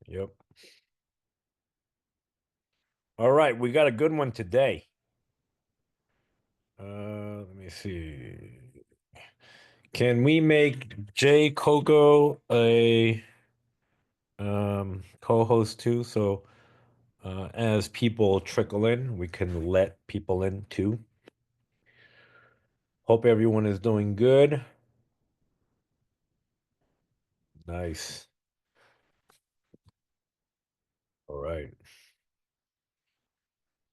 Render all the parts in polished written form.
Yep. All right, we got a good one today. Let me see. Can we make Jay Coco a co-host too? So as people trickle in, we can let people in too. Hope everyone is doing good. Nice. All right.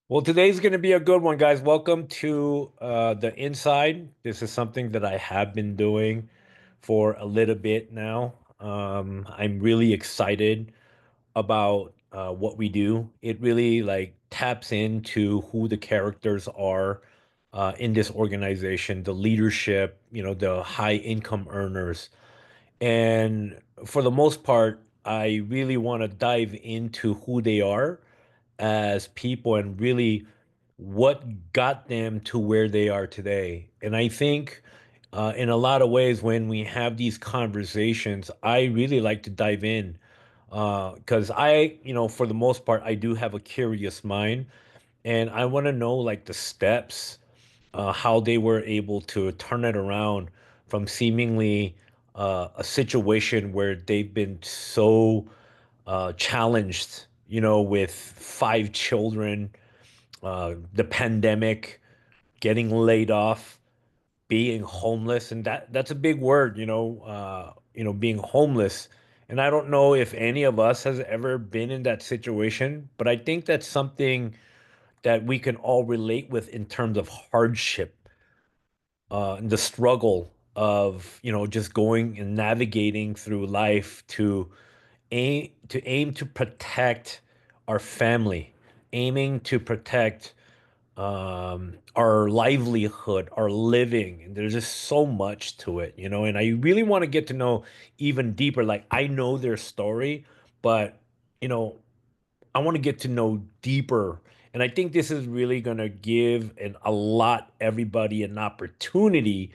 Well, today's going to be a good one, guys. Welcome to the Inside. This is something that I have been doing for a little bit now. I'm really excited about what we do. It really like taps into who the characters are in this organization, the leadership, the high income earners. And for the most part, I really want to dive into who they are as people and really what got them to where they are today. And I think in a lot of ways, when we have these conversations, I really like to dive in because for the most part, I do have a curious mind and I want to know like the steps, how they were able to turn it around from seemingly a situation where they've been so challenged, with five children, the pandemic, getting laid off, being homeless, and that's a big word, being homeless. And I don't know if any of us has ever been in that situation, but I think that's something that we can all relate with in terms of hardship, and the struggle of, just going and navigating through life to aim to protect our family, aiming to protect our livelihood, our living. And there's just so much to it, and I really want to get to know even deeper. Like, I know their story, but, you know, I want to get to know deeper. And I think this is really going to give everybody an opportunity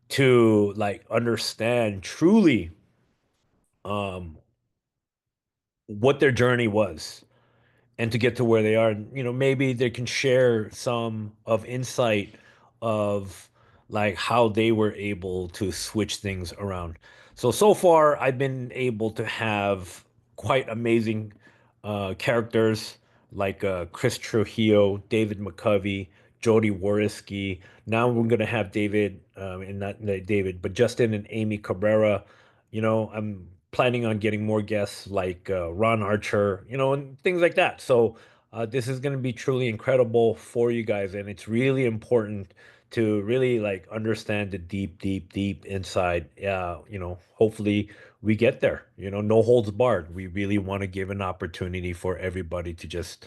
to like understand truly um, what their journey was and to get to where they are. Maybe they can share some of insight of like how they were able to switch things around. So far, I've been able to have quite amazing characters like Chris Trujillo, David McCovey, Jody Wariski. Now we're gonna have David, and not David, but Justin and Amy Cabrera. I'm planning on getting more guests like Ron Archer, and things like that. So this is going to be truly incredible for you guys, and it's really important to really like understand the deep, deep, deep inside. Yeah, hopefully we get there. No holds barred. We really want to give an opportunity for everybody to just,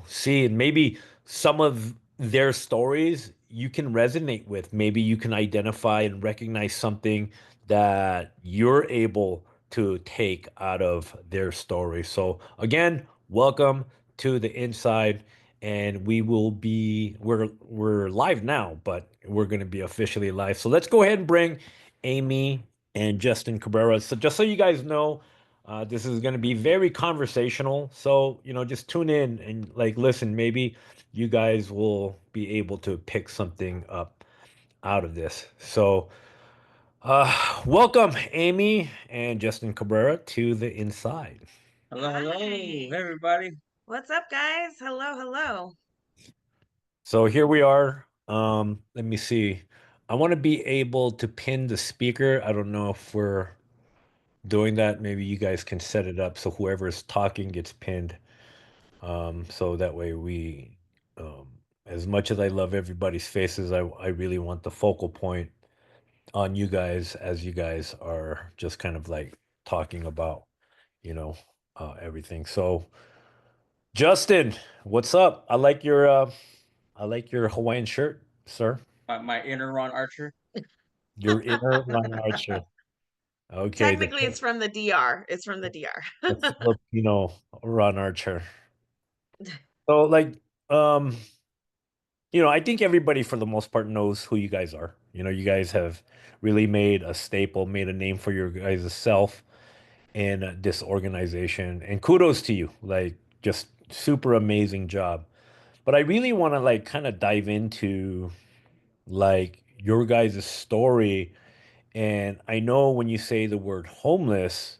see, and maybe some of their stories you can resonate with. Maybe you can identify and recognize something that you're able to take out of their story. So again, welcome to the inside, and we're live now, but we're going to be officially live. So let's go ahead and bring Amy and Justin Cabrera. So just so you guys know, this is going to be very conversational. So, just tune in and like listen. Maybe you guys will be able to pick something up out of this. So, welcome, Amy and Justin Cabrera, to the inside. Hello, hello, hey Hi. everybody. What's up, guys? Hello, hello. So here we are. Let me see. I want to be able to pin the speaker. I don't know if we're doing that. Maybe you guys can set it up so whoever's talking gets pinned. So that way as much as I love everybody's faces, I really want the focal point on you guys as you guys are just kind of like talking about, you know, everything. So, Justin, what's up? I like your Hawaiian shirt, sir. My inner Ron Archer. Your inner Ron Archer. Okay, Technically, it's from the DR. It's from the DR. the Filipino Ron Archer. So like um I think everybody for the most part knows who you guys are. You guys have really made a staple, made a name for your guys' self. in this organization. And kudos to you. Like, just super amazing job. But I really want to like kind of dive into like your guys' story. And I know when you say the word homeless,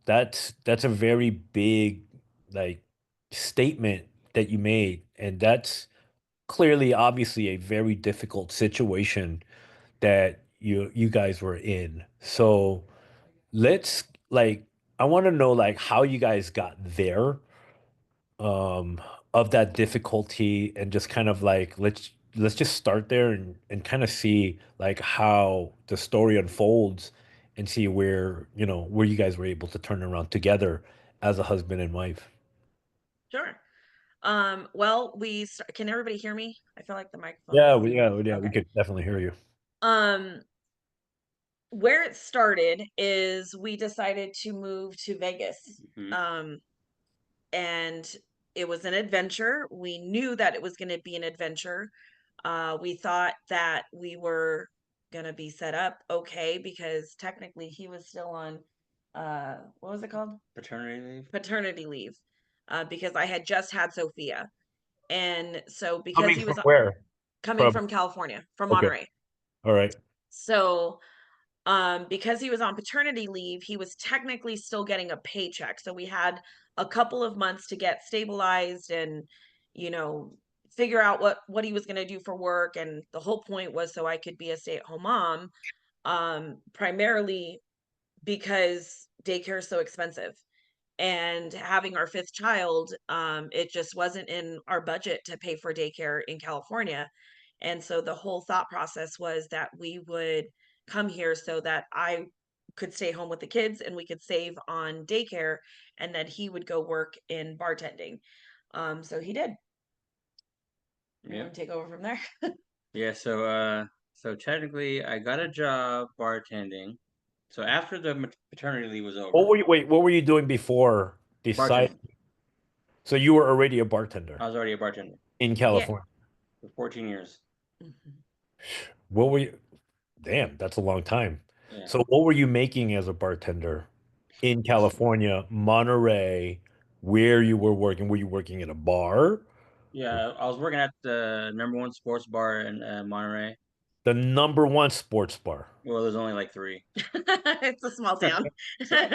that's a very big like statement that you made. And that's clearly obviously a very difficult situation that you guys were in. So let's like I want to know like how you guys got there um of that difficulty and just kind of like let's just start there and kind of see like how the story unfolds and see where where you guys were able to turn around together as a husband and wife. Sure. Well, can everybody hear me? I feel like the microphone Yeah, is yeah, we okay. could definitely hear you. Um, where it started is we decided to move to Vegas. Mhm. And it was an adventure. We knew that it was going to be an adventure. We thought that we were going to be set up okay because technically he was still on, what was it called? Paternity leave. Paternity leave, because I had just had Sophia. And so because Coming he from was where? coming From from California, from Okay. Monterey. All right. So because he was on paternity leave, he was technically still getting a paycheck. So we had a couple of months to get stabilized and, you know, figure out what he was going to do for work. And the whole point was so I could be a stay-at-home mom, primarily because daycare is so expensive. And having our fifth child, it just wasn't in our budget to pay for daycare in California. And so the whole thought process was that we would come here so that I could stay home with the kids and we could save on daycare, and that he would go work in bartending. So he did. You Yeah. want to take over from there? Yeah. So technically, I got a job bartending. So after the paternity leave was over, What were you doing before decide? bartending. So you were already a bartender I was already a bartender in Yeah. California. for 14 years. Mhm. What were you? Damn, that's a long time. Yeah. So what were you making as a bartender in California, Monterey, where you were working? Were you working at a bar? Yeah. I was working at the #1 sports bar in Monterey. The number one sports bar. Well, there's only like three. It's a small town. So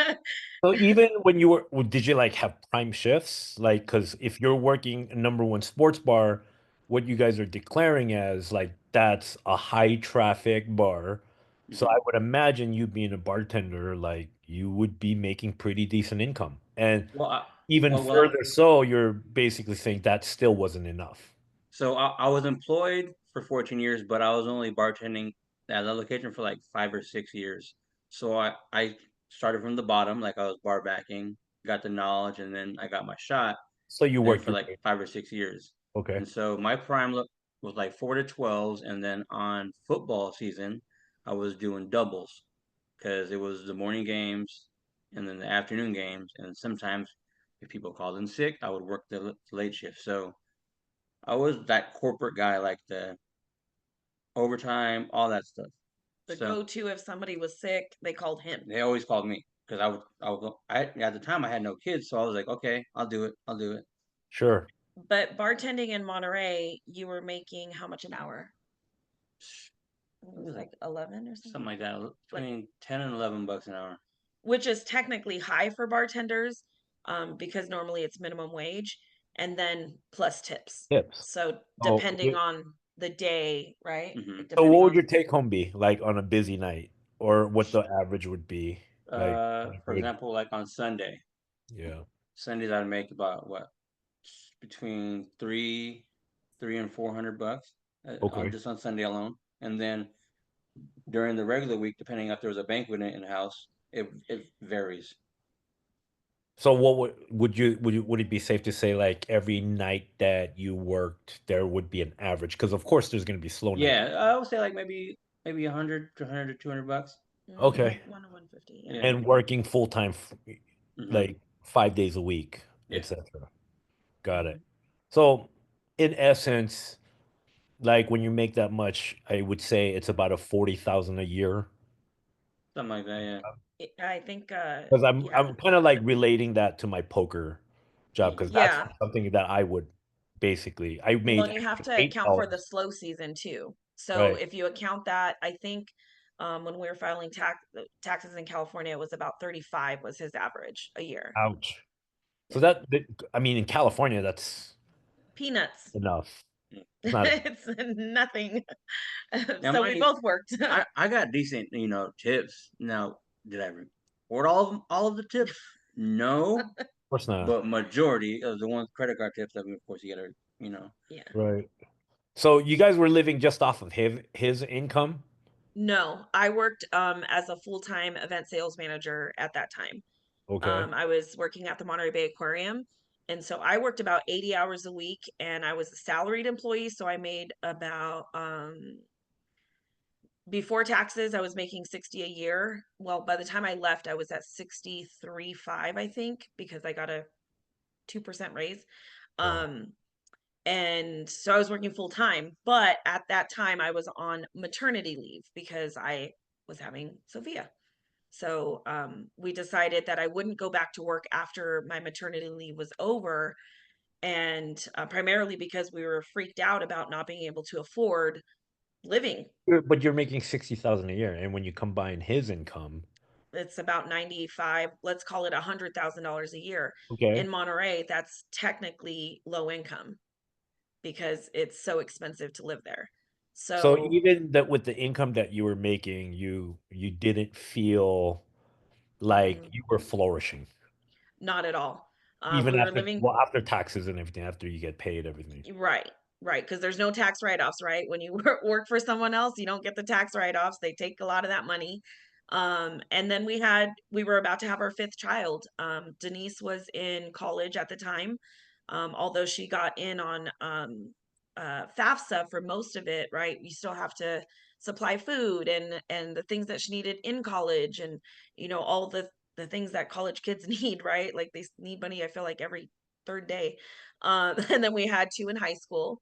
So even when you were, did you like have prime shifts? Like, because if you're working a number one sports bar, what you guys are declaring as like that's a high traffic bar. So I mhm. would imagine you being a bartender, like you would be making pretty decent income. And Well, even well, well, further so, you're basically saying that still wasn't enough. So I was employed for 14 years, but I was only bartending at that location for like 5 or 6 years. So I started from the bottom, like I was bar backing, got the knowledge, and then I got my shot. So you Then worked for your like way. 5 or 6 years, Okay. and so my prime look was like 4 to 12s, and then on football season, I was doing doubles because it was the morning games and then the afternoon games, and sometimes if people called in sick, I would work the late shift. So I was that corporate guy, like the overtime, all that stuff. The So go-to if somebody was sick, they called him. they always called me because at the time I had no kids, so I was like, okay, I'll do it. I'll do it. Sure. But bartending in Monterey, you were making how much an hour? It It was was like like 11 or something. something like that, Like, between 10 and 11 bucks an hour. which is technically high for bartenders, because normally it's minimum wage and then plus tips. Tips. So Oh, depending on the day, right? Hmm. so Depending what would on your take home be like on a busy night or what the average would be like on a For good, example, like on yeah. Sundays I'd make about what between 300 and 400 bucks on Okay. just on Sunday alone, and then during the regular week, depending if there was a banquet in the house, it varies. So what would it be safe to say like every night that you worked there would be an average? Because of course there's going to be slow nights. Yeah, I would say like maybe 100 to 200 bucks. Okay. 150, yeah. Yeah. And working full time Hmm. like 5 days a week, Yeah. etc. Got it. Mhm. So in essence, like when you make that much, I would say it's about a 40,000 a year. Something like that. Yeah. I think, Because I'm yeah, I'm kind of like relating that to my poker job because that's yeah. something that I would basically I Well, made and you have extra to account for the $8. slow season too. So Right. if you account that, I think when we were filing taxes in California, it was about 35 was his average a year. Ouch. So Yeah, I mean, in California, that's peanuts. enough. Yeah. It's not It's nothing. Now, So we mind you, both worked. I got decent, tips. Now, did I report all of the tips? No, of course not. but majority of the ones credit card tips. I mean, of course, you gotta, Yeah. Right. So you guys were living just off of his income? No, I worked as a full-time event sales manager at that time. Okay. I was working at the Monterey Bay Aquarium. And so I worked about 80 hours a week and I was a salaried employee. So I made about, before taxes, I was making 60 a year. Well, by the time I left, I was at 63.5, I think, because I got a 2% raise. Wow. Um, and so I was working full time, but at that time I was on maternity leave because I was having Sophia. So we decided that I wouldn't go back to work after my maternity leave was over. And primarily because we were freaked out about not being able to afford living. But you're making 60,000 a year, and when you combine his income, It's about 95, let's call it $100,000 a year. okay. In Monterey, that's technically low income because it's so expensive to live there. So So even that with the income that you were making, you didn't feel like mm-mm, you were flourishing, not at all. even We were after living. well, after taxes and everything, after you get paid everything. Right, right, because there's no tax write-offs, right? When you work for someone else, you don't get the tax write-offs. They take a lot of that money. And then we were about to have our fifth child. Denise was in college at the time. Although she got in on FAFSA for most of it, right? You still have to supply food and the things that she needed in college and all the things that college kids need, right? Like they need money, I feel like every third day. And then we had two in high school,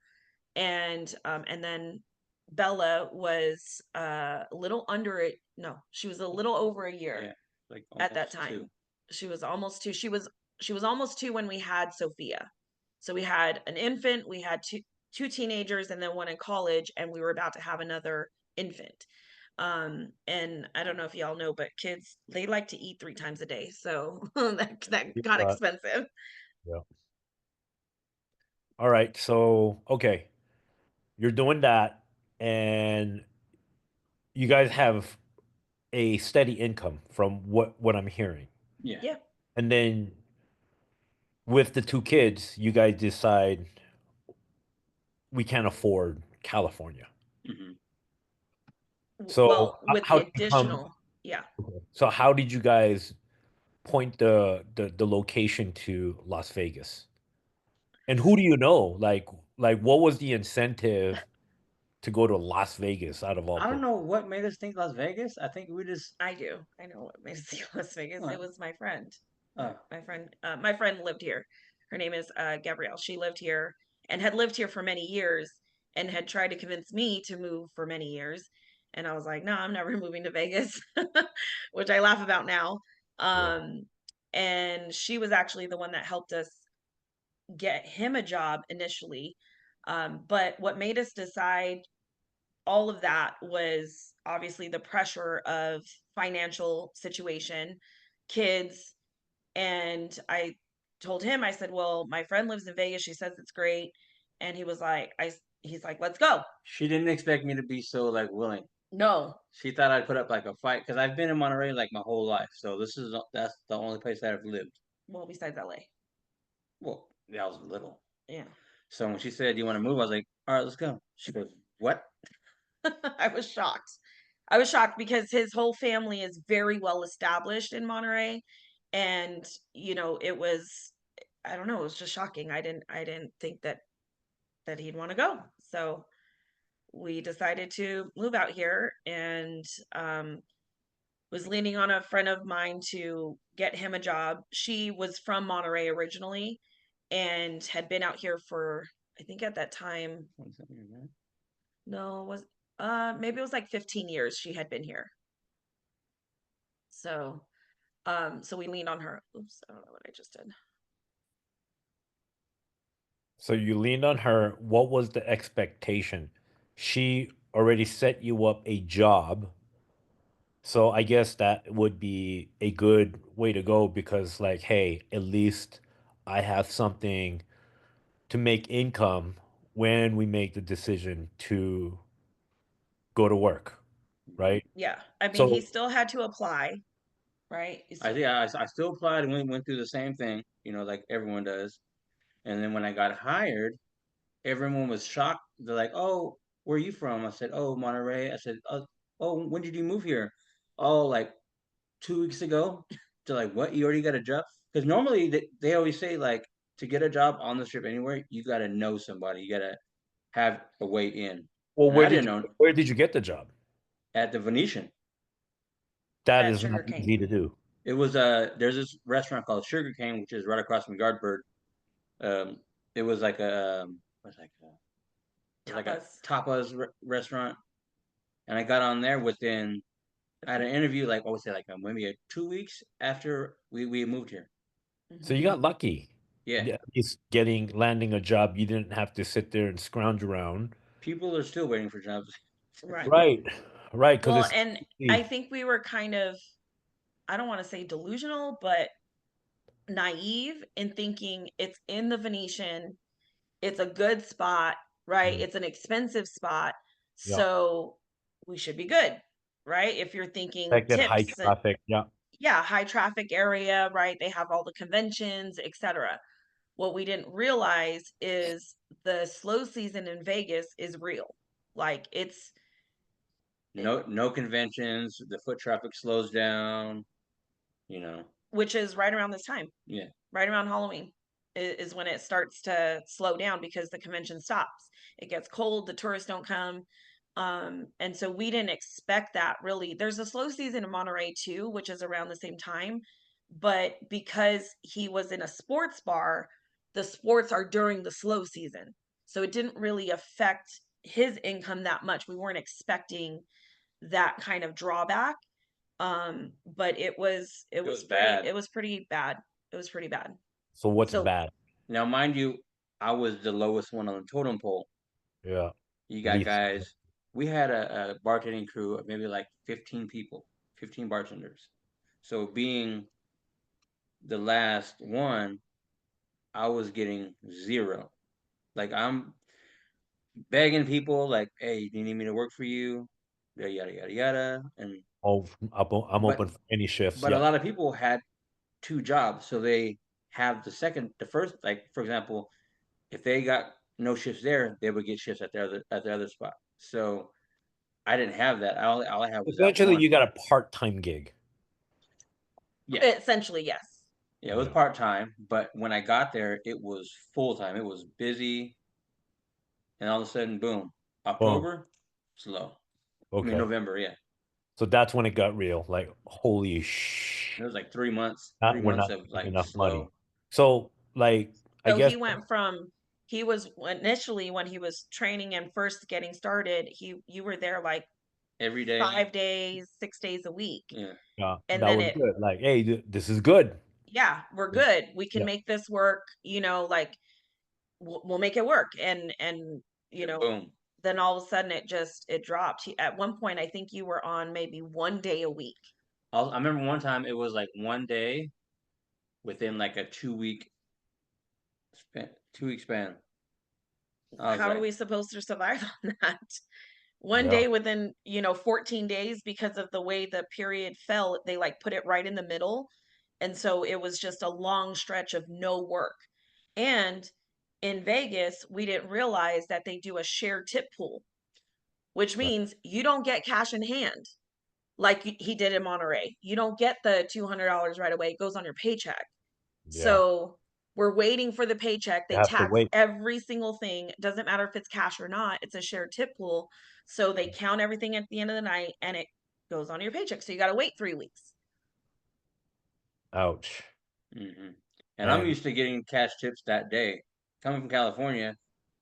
and then Bella was a little under it. No, she was a little over a year yeah, like at that almost time. two. She was almost two. She was almost two when we had Sophia. So we had an infant, we had two teenagers, and then one in college, and we were about to have another infant. And I don't know if y'all know, but kids they like to eat 3 times a day, so that got Uh, expensive. yeah. All right. So okay, you're doing that, and you guys have a steady income from what I'm hearing. Yeah. Yeah. And then with the two kids, you guys decide we can't afford California. Hmm. So Well, with how the did you come? additional, yeah. So how did you guys point the location to Las Vegas? And who do you know? Like what was the incentive to go to Las Vegas out of all I don't places? know what made us think Las Vegas. I think we just. I do. I know what made us see Las Vegas. It Uh, was my friend. My uh, my friend my friend lived here. Her name is Gabrielle. She lived here and had lived here for many years and had tried to convince me to move for many years. And I was like, "No, I'm never moving to Vegas," which I laugh about now. Yeah. Um, and she was actually the one that helped us get him a job initially. But what made us decide all of that was obviously the pressure of financial situation, kids, and I told him, I said, "Well, my friend lives in Vegas. She says it's great." And he was like, he's like, "Let's go." she didn't expect me to be so like willing. No. She thought I'd put up like a fight because I've been in Monterey like my whole life. So that's the only place that I've lived. Well, besides LA. Well, yeah, I was little. Yeah. So when she said, "Do you want to move?" I was like, "All right, let's go." She goes, "What?" I was shocked. I was shocked because his whole family is very well established in Monterey. And, it was, I don't know, it was just shocking. I didn't think that he'd want to go. So we decided to move out here and was leaning on a friend of mine to get him a job. She was from Monterey originally and had been out here for, I think at that time, no, maybe it was like 15 years she had been here. So So we leaned on her. Oops, I don't know what I just did. So you leaned on her. What was the expectation? She already set you up a job. So I guess that would be a good way to go because, like, hey, at least I have something to make income when we make the decision to go to work, right? Yeah, I mean, he So, still had to apply, right? I think I still applied and went through the same thing, like everyone does. And then when I got hired, everyone was shocked. They're like, "Oh, where are you from?" I said, "Oh, Monterey." I said, "Oh, when did you move here?" "Oh, like 2 weeks ago." They're like, "What? You already got a job?" Because normally they always say like to get a job on the strip anywhere, you got to know somebody. You got to have a way in. well, And I didn't know where did you get the job? at the Venetian. That At is not Sugarcane. easy to do. It was there's this restaurant called Sugar Cane, which is right across from Yardbird. It was like a it was like a Tapas. tapas restaurant, and I got on there within. I had an interview like what was it like maybe 2 weeks after we moved here. So Mhm. you got lucky. Yeah, Yeah, at least landing a job, you didn't have to sit there and scrounge around. people are still waiting for jobs. Right. Right. Right. Because Well, it's and I think we were kind of, I don't want to say delusional, but naive in thinking it's in the Venetian, it's a good spot, right? Mm, It's an expensive spot, yeah. so we should be good, right? If you're thinking Expected high tips and traffic. Yeah. yeah, high traffic area, right? They have all the conventions, etc. What we didn't realize is the slow season in Vegas is real. Like it, No conventions. The foot traffic slows down. You know. which is right around this time. Yeah. Right around Halloween is when it starts to slow down because the convention stops. It gets cold, the tourists don't come. And so we didn't expect that really. There's a slow season in Monterey too, which is around the same time. But because he was in a sports bar, the sports are during the slow season. So it didn't really affect his income that much. We weren't expecting that kind of drawback. But it It was was bad. pretty bad. It was pretty bad. So what's So bad? Now, mind you, I was the lowest one on the totem pole. Yeah. You got Least. guys. We had a bartending crew of maybe like 15 people, 15 bartenders. So being the last one, I was getting zero. Like I'm begging people, like, "Hey, do you need me to work for you?" Yada yada yada yada. And Oh, I'm but open for any shifts. but a Yeah. lot of people had two jobs, so they have the first. Like for example, if they got no shifts there, they would get shifts at their other spot. So I didn't have that. All I had was that Essentially, one. you got a part-time gig. Yeah, essentially, yes. yeah, it was Yeah. part time, but when I got there, it was full time. It was busy, and all of a sudden, boom, Boom. October, slow. I mean Okay. November, yeah. So that's when it got real. Like, holy It was like 3 months, three not we're months not of making like enough money. slow So, like, I So guess he went from he was initially when he was training and first getting started, you were there like every day. 5 days, 6 days a week. Yeah, And that then was good. Like, hey, this is good. yeah, we're good. We can Yeah. make this work, like we'll make it work. And, you then know, boom. then all of a sudden it dropped. At one point, I think you were on maybe 1 day a week. I remember one time it was like one day within like a 2 week span. 2 week span. I was How are like we supposed to survive on that? One Yeah. day within 14 days, because of the way the period fell, they like put it right in the middle, and so it was just a long stretch of no work. And in Vegas, we didn't realize that they do a shared tip pool, which Right. means you don't get cash in hand like he did in Monterey. You don't get the $200 right away. It goes on your paycheck. Yeah. So we're waiting for the paycheck. You They have to tax wait. every single thing. Doesn't matter if it's cash or not. It's a shared tip pool. So they count everything at the end of the night and it goes on your paycheck. So you got to wait 3 weeks. Ouch. hmm And I'm And used to getting cash tips that day. Coming from California,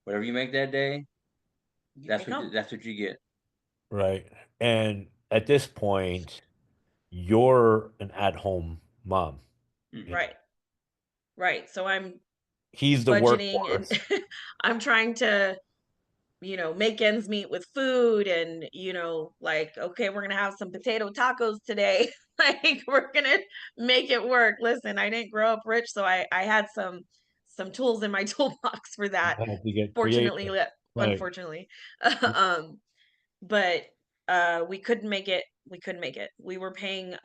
whatever you make that day, You take home. that's what you get. right. And at this point, you're an at-home mom. Mhm. You know, Right. Right. So I'm he's the budgeting and workhorse. I'm trying to, make ends meet with food and, like, okay, we're gonna have some potato tacos today. Like we're gonna make it work. Listen, I didn't grow up rich, so I had some tools in my toolbox for You that. have to get Fortunately, creative. Like, unfortunately. um, but we couldn't make it. We couldn't make it. We were paying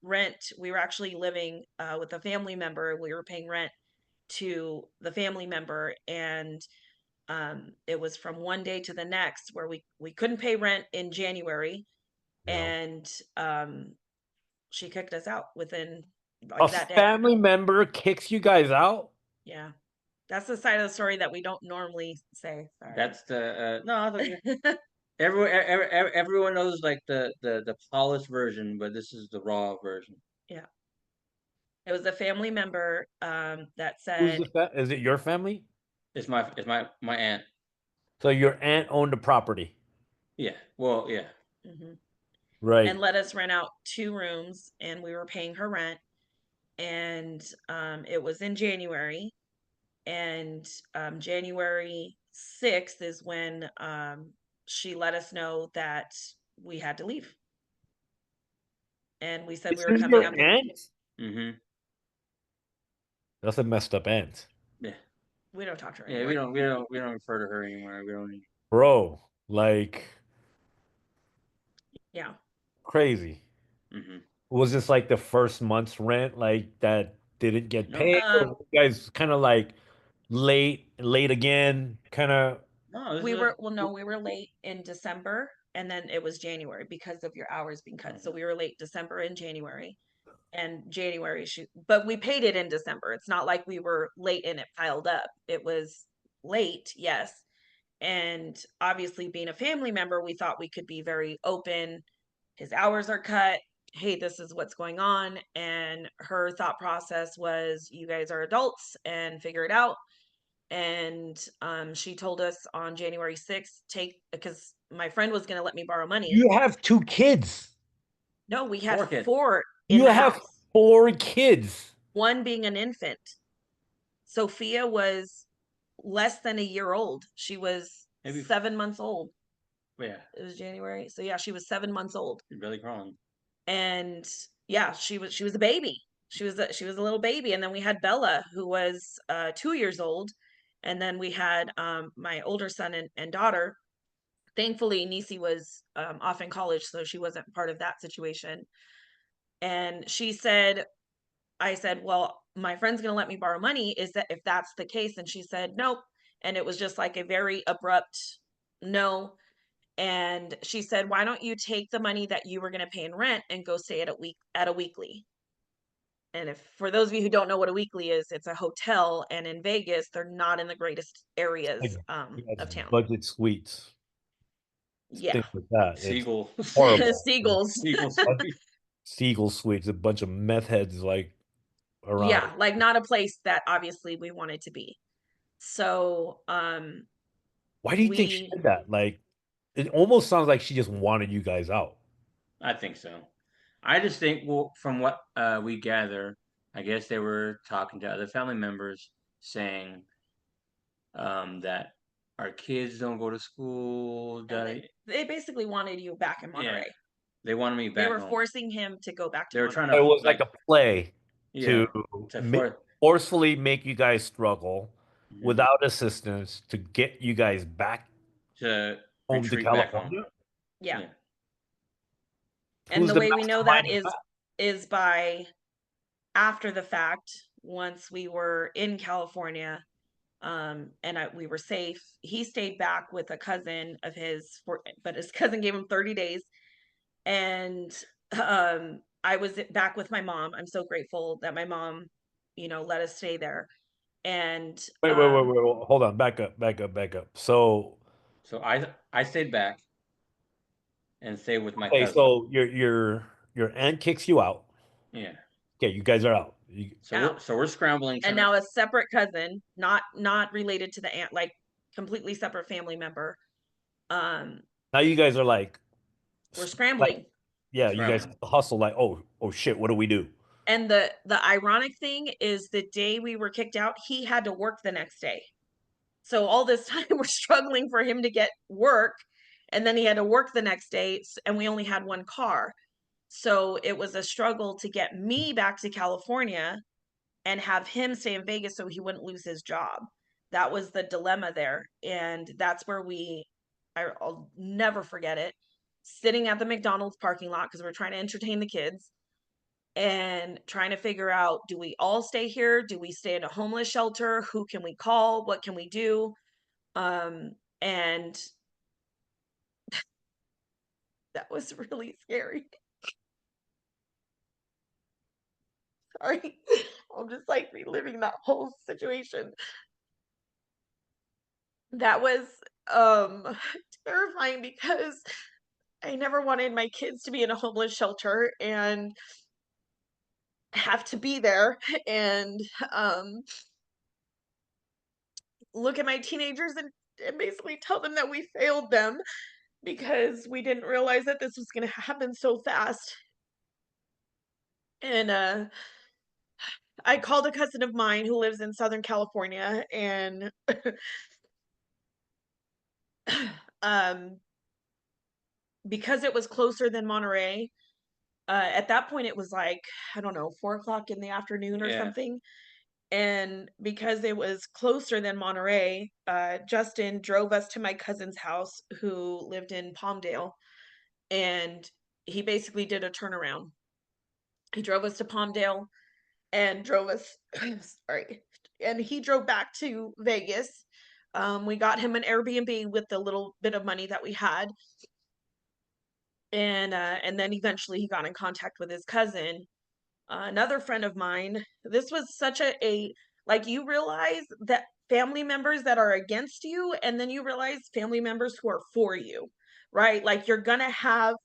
rent. We were actually living with a family member. We were paying rent to the family member, and it was from one day to the next where we couldn't pay rent in January, you know, and she kicked us out within a like that day. family member kicks you guys out. Yeah, that's the side of the story that we don't normally say. Sorry. That's the no. It's okay. Everyone knows like the polished version, but this is the raw version. Yeah, it was a family member that Who's said, is it your family? It's my aunt. So your aunt owned the property, Yeah. Well, yeah. mhm, and right? let us rent out 2 rooms, and we were paying her rent, and it was in January, and January 6th is when she let us know that we had to leave, and we said we This were is coming your up with. aunt. Mhm. That's a messed up aunt, Yeah. We don't talk to her Yeah. We anymore. don't. We don't. We don't refer to her anymore. We don't. bro. Like Yeah. crazy. Mhm. Was this like the first month's rent, like that didn't get No. paid, or um you guys kind of like late again, kind of? No. This we is. were well, no, we were late in December, and then it was January because of your hours being cut, so we were late December and January. And January but we paid it in December. It's not like we were late and it piled up. It was late, yes. And obviously, being a family member, we thought we could be very open. His hours are cut. Hey, this is what's going on. And her thought process was, you guys are adults and figure it out. And she told us on January 6th, because my friend was going to let me borrow money. You have 2 kids. No, we had 4 kids. 4 in You the have house, 4 kids. one being an infant. Sophia was less than a year old. She was Maybe. 7 months old. Yeah. It was January. So yeah, she was 7 months old. You're barely crawling. And yeah, she was a baby. She was a little baby. And then we had Bella, who was 2 years old. And then we had my older son and daughter. Thankfully, Nisi was off in college, so she wasn't part of that situation. And I said, well, my friend's going to let me borrow money. Is that if that's the case? And she said, nope. And it was just like a very abrupt no. And she said, why don't you take the money that you were going to pay in rent and go stay at a weekly? And if for those of you who don't know what a weekly is, it's a hotel. And in Vegas, they're not in the greatest Like, areas yeah, it's of town. budget suites, Yeah. things like that. It's Seagull. horrible. Like, Seagulls. Seagull bunch Suite. Seagull suites, a bunch of meth heads like around. Yeah, like not a place that obviously we wanted to be. So Why do you think she we did that? Like, it almost sounds like she just wanted you guys out. I think so. I just think, well, from what we gather, I guess they were talking to other family members, saying that our kids don't go to school. and That they basically wanted you back in yeah, Monterey. they wanted me They back were home. forcing him to go back to They were trying Monterey. to It was like like a play yeah to to ma- for forcefully make you guys struggle mhm, without assistance to get you guys back to home to retreat back home. California. Yeah. Yeah. And Who's the the way we know that mastermind of that? is by after the fact, once we were in California, we were safe. He stayed back with a cousin of his, but his cousin gave him 30 days. And I was back with my mom. I'm so grateful that my mom, let us stay there. And Wait. Hold on. Back up. So, So I stayed back and stayed with my okay, cousin. so your aunt kicks you out. Yeah. Okay, you guys are out. So out. we're scrambling And trying to now a separate cousin, not related to the aunt, like completely separate family member. Um, Now you guys are like, we're like, scrambling. yeah, you guys scrambling. hustle like, oh shit, what do we do? And the ironic thing is the day we were kicked out, he had to work the next day. So all this time we're struggling for him to get work, and then he had to work the next day, and we only had one car. So it was a struggle to get me back to California and have him stay in Vegas so he wouldn't lose his job. That was the dilemma there. And that's where I'll never forget it, sitting at the McDonald's parking lot because we're trying to entertain the kids and trying to figure out, do we all stay here? Do we stay in a homeless shelter? Who can we call? What can we do? And that was really scary. Sorry. I'm just like reliving that whole situation. That was terrifying because I never wanted my kids to be in a homeless shelter and have to be there and look at my teenagers and basically tell them that we failed them because we didn't realize that this was going to happen so fast. And I called a cousin of mine who lives in Southern California, and um, because it was closer than Monterey, at that point it was like, I don't know, 4 o'clock in the afternoon or something. And because it was closer than Monterey, Justin drove us to my cousin's house who lived in Palmdale, and he basically did a turnaround. He drove us to Palmdale and drove us sorry, and he drove back to Vegas. We got him an Airbnb with the little bit of money that we had, and then eventually he got in contact with his cousin, another friend of mine. This was such a like, you realize that family members that are against you, and then you realize family members who are for you, right? Like, you're gonna have,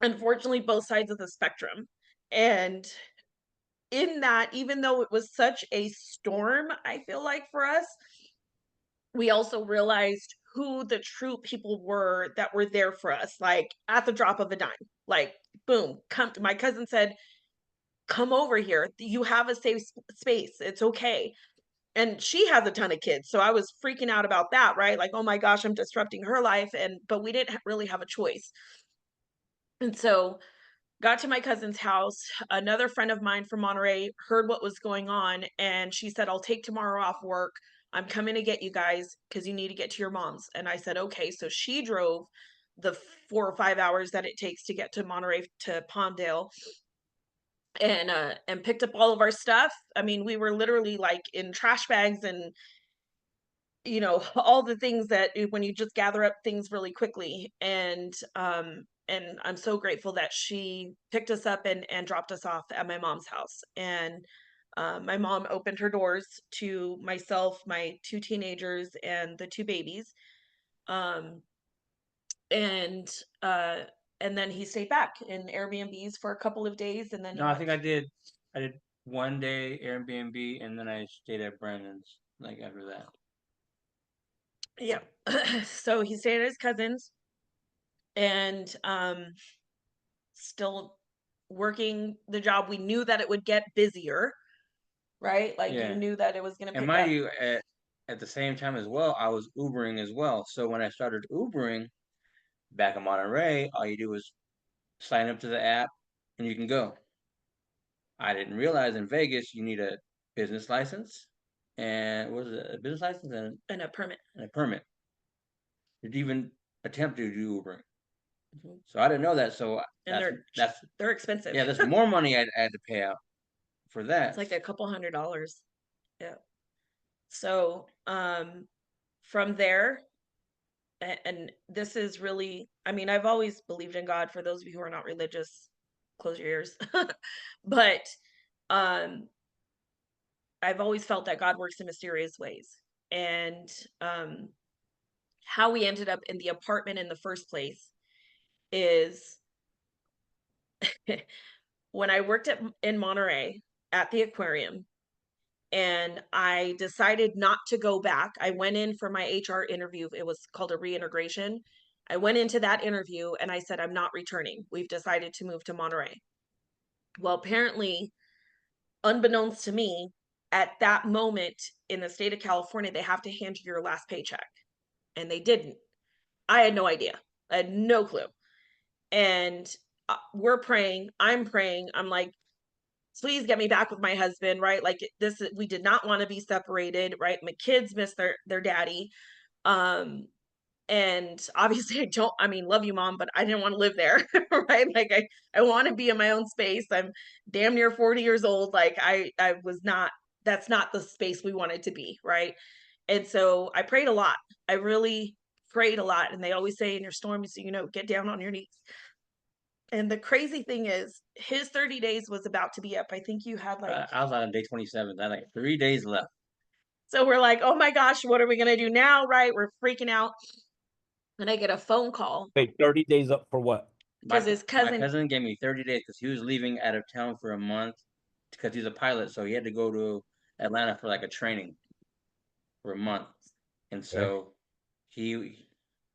unfortunately, both sides of the spectrum. And in that, even though it was such a storm, I feel like for us, we also realized who the true people were that were there for us, like at the drop of a dime. Like, boom, come. My cousin said, "Come over here. You have a safe space. It's okay." And she has a ton of kids, so I was freaking out about that, right? Like, oh my gosh, I'm disrupting her life, and but we didn't really have a choice. And so got to my cousin's house. Another friend of mine from Monterey heard what was going on, and she said, "I'll take tomorrow off work. I'm coming to get you guys because you need to get to your mom's." And I said, "Okay." So she drove the 4 or 5 hours that it takes to get to Monterey to Palmdale, and picked up all of our stuff. I mean, we were literally like in trash bags and, all the things that when you just gather up things really quickly. And I'm so grateful that she picked us up and dropped us off at my mom's house. And my mom opened her doors to myself, my two teenagers, and the two babies. Um, and uh, and then he stayed back in Airbnbs for a couple of days, and then he No, I went. think I did one day Airbnb, and then I stayed at Brandon's like after that. Yeah. So he stayed at his cousin's, and still working the job. We knew that it would get busier, right? Like, you Yeah. knew that it was going to And pick mind up. you, at the same time as well, I was Ubering as well. So when I started Ubering back in Monterey, all you do is sign up to the app and you can go. I didn't realize in Vegas you need a business license and what is it, a business license And a permit. and a permit to even attempt to do Ubering. Mhm. So I didn't know that. So And that's they're expensive. yeah, that's more money I had to pay out for It's that. like a couple $100s. Yeah. So from there, and this is really, I mean, I've always believed in God. For those of you who are not religious, close your ears. But um I've always felt that God works in mysterious ways. And how we ended up in the apartment in the first place is when I worked in Monterey at the aquarium, and I decided not to go back. I went in for my HR interview. It was called a reintegration. I went into that interview and I said, "I'm not returning. We've decided to move to Monterey." Well, apparently, unbeknownst to me, at that moment in the state of California, they have to hand you your last paycheck. And they didn't. I had no idea. I had no clue. And we're praying. I'm praying. I'm like, please get me back with my husband, right? Like this, we did not want to be separated, right? My kids miss their daddy. Um, and obviously I mean, love you, mom, but I didn't want to live there, right? Like I want to be in my own space. I'm damn near 40 years old. Like I was not, that's not the space we wanted to be, right? And so I prayed a lot. I really prayed a lot. And they always say in your storms, get down on your knees. And the crazy thing is, his 30 days was about to be up. I think you had like, I was on day 27. I had like 3 days left. so we're like, oh my gosh, what are we going to do now? Right? We're freaking out. And I get a phone call Wait, 30 days up for what? because his My cousin, cousin gave me 30 days because he was leaving out of town for a month because he's a pilot, so he had to go to Atlanta for like a training for a month, and Okay. so he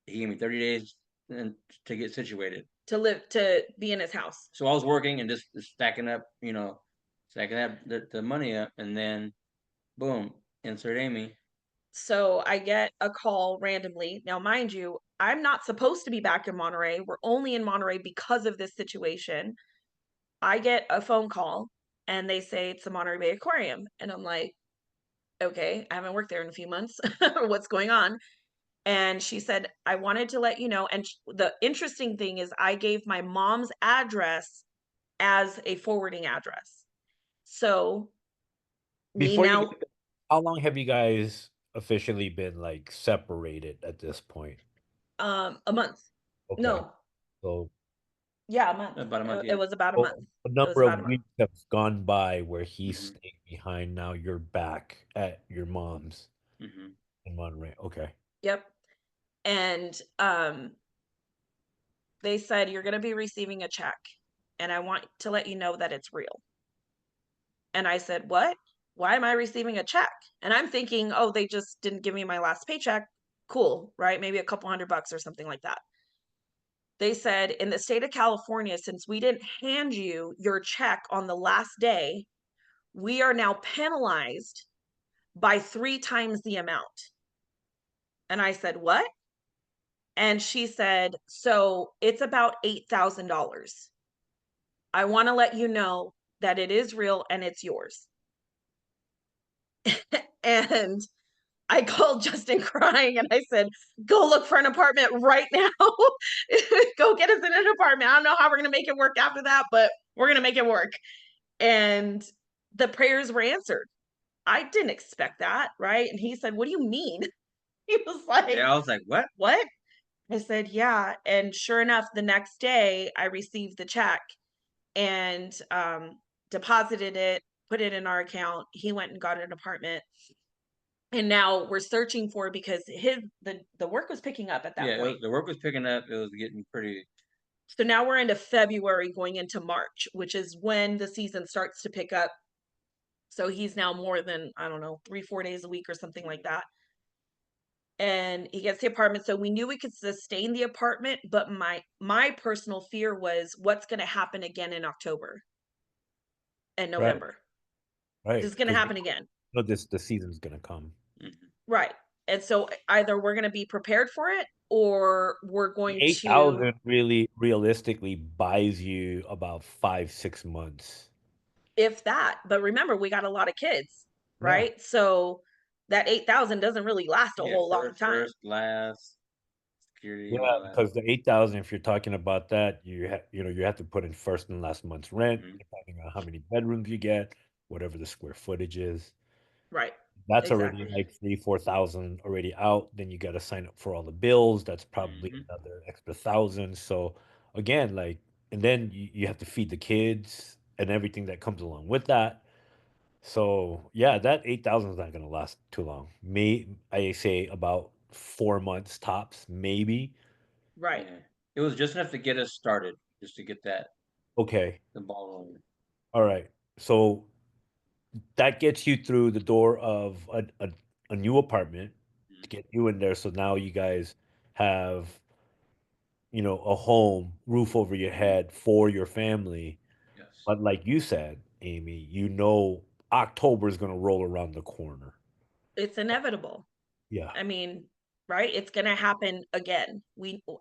he gave me 30 days to get situated. to be in his house. So I was working and just stacking up, stacking up the money up, and then boom, insert Amy. So I get a call randomly. Now, mind you, I'm not supposed to be back in Monterey. We're only in Monterey because of this situation. I get a phone call and they say it's the Monterey Bay Aquarium. And I'm like, okay, I haven't worked there in a few months. What's going on? And she said, I wanted to let you know. And the interesting thing is, I gave my mom's address as a forwarding address. So, me Before you now, get there, how long have you guys officially been like separated at this point? a month. Okay. No, So, yeah, a month. About a month, It yeah. was about a month. so a It was number about a of month. weeks have gone by where he's Hmm. staying behind. Now you're back at your mom's Hmm. in Monterey. Okay. Yep. And they said you're going to be receiving a check, and I want to let you know that it's real. And I said, "What? Why am I receiving a check?" And I'm thinking, "Oh, they just didn't give me my last paycheck. Cool, right? Maybe a couple $100 or something like that." They said, "In the state of California, since we didn't hand you your check on the last day, we are now penalized by 3 times the amount." And I said, "What?" And she said, "So it's about $8,000. I want to let you know that it is real and it's yours." And I called Justin crying and I said, "Go look for an apartment right now. Go get us in an apartment. I don't know how we're going to make it work after that, but we're going to make it work." And the prayers were answered. I didn't expect that, right? And he said, "What do you mean?" He was like, Yeah, I was like, what? "What?" I said, "Yeah." And sure enough, the next day I received the check and deposited it, put it in our account. He went and got an apartment. And now we're searching for, because the work was picking up at that Yeah, point. the work was picking up. It was getting pretty. So now we're into February going into March, which is when the season starts to pick up. So he's now more than, I don't know, 3, 4 days a week or something like that. And he gets the apartment. So we knew we could sustain the apartment, but my personal fear was what's going to happen again in October and Right. November. This Right. is going to Because happen again. the season's gonna come. Mhm. Right. And so either we're going to be prepared for it or we're The going to, 8,000 really realistically buys you about 5, 6 months. if that. But remember, we got a lot of kids, Yeah. right? So that 8,000 doesn't really last a Yeah, whole long time. first, last, security, Yeah, and all that. because the 8,000, if you're talking about that, you have to put in first and last month's rent, Hmm. depending on how many bedrooms you get, whatever the square footage is. Right. That's already Exactly. like 3, 4,000 already out. Then you got to sign up for all the bills. That's probably Hmm. another extra thousand. So again, like, and then you have to feed the kids and everything that comes along with that. So yeah, that 8,000 is not gonna last too long. I say about 4 months tops, maybe. Right. Yeah, it was just enough to get us started, just to get Okay. the ball rolling. All right. So that gets you through the door of a new apartment to Hmm. get you in there. So now you guys have, a home, roof over your head for your family. Yes. But like you said, Amy, October is going to roll around the corner. It's inevitable. Yeah. I mean, right? It's going to happen again.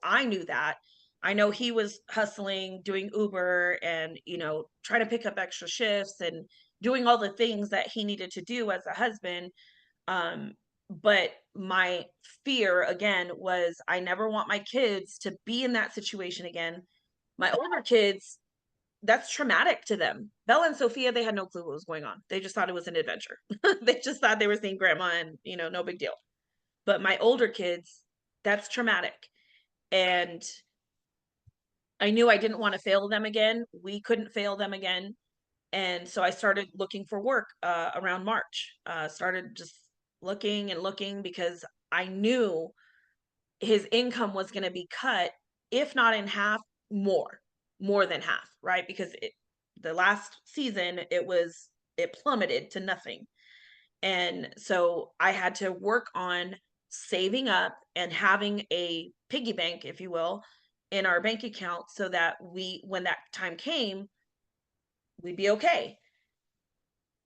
I knew that. I know he was hustling, doing Uber and, trying to pick up extra shifts and doing all the things that he needed to do as a husband. Um, but my fear again was I never want my kids to be in that situation again. My older kids, that's traumatic to them. Bella and Sophia, they had no clue what was going on. They just thought it was an adventure. They just thought they were seeing grandma and, no big deal. But my older kids, that's traumatic. And I knew I didn't want to fail them again. We couldn't fail them again. And so I started looking for work around March. Started just looking and looking because I knew his income was going to be cut, if not in half, more than half, right? Because the last season it plummeted to nothing. And so I had to work on saving up and having a piggy bank, if you will, in our bank account so that when that time came, we'd be okay.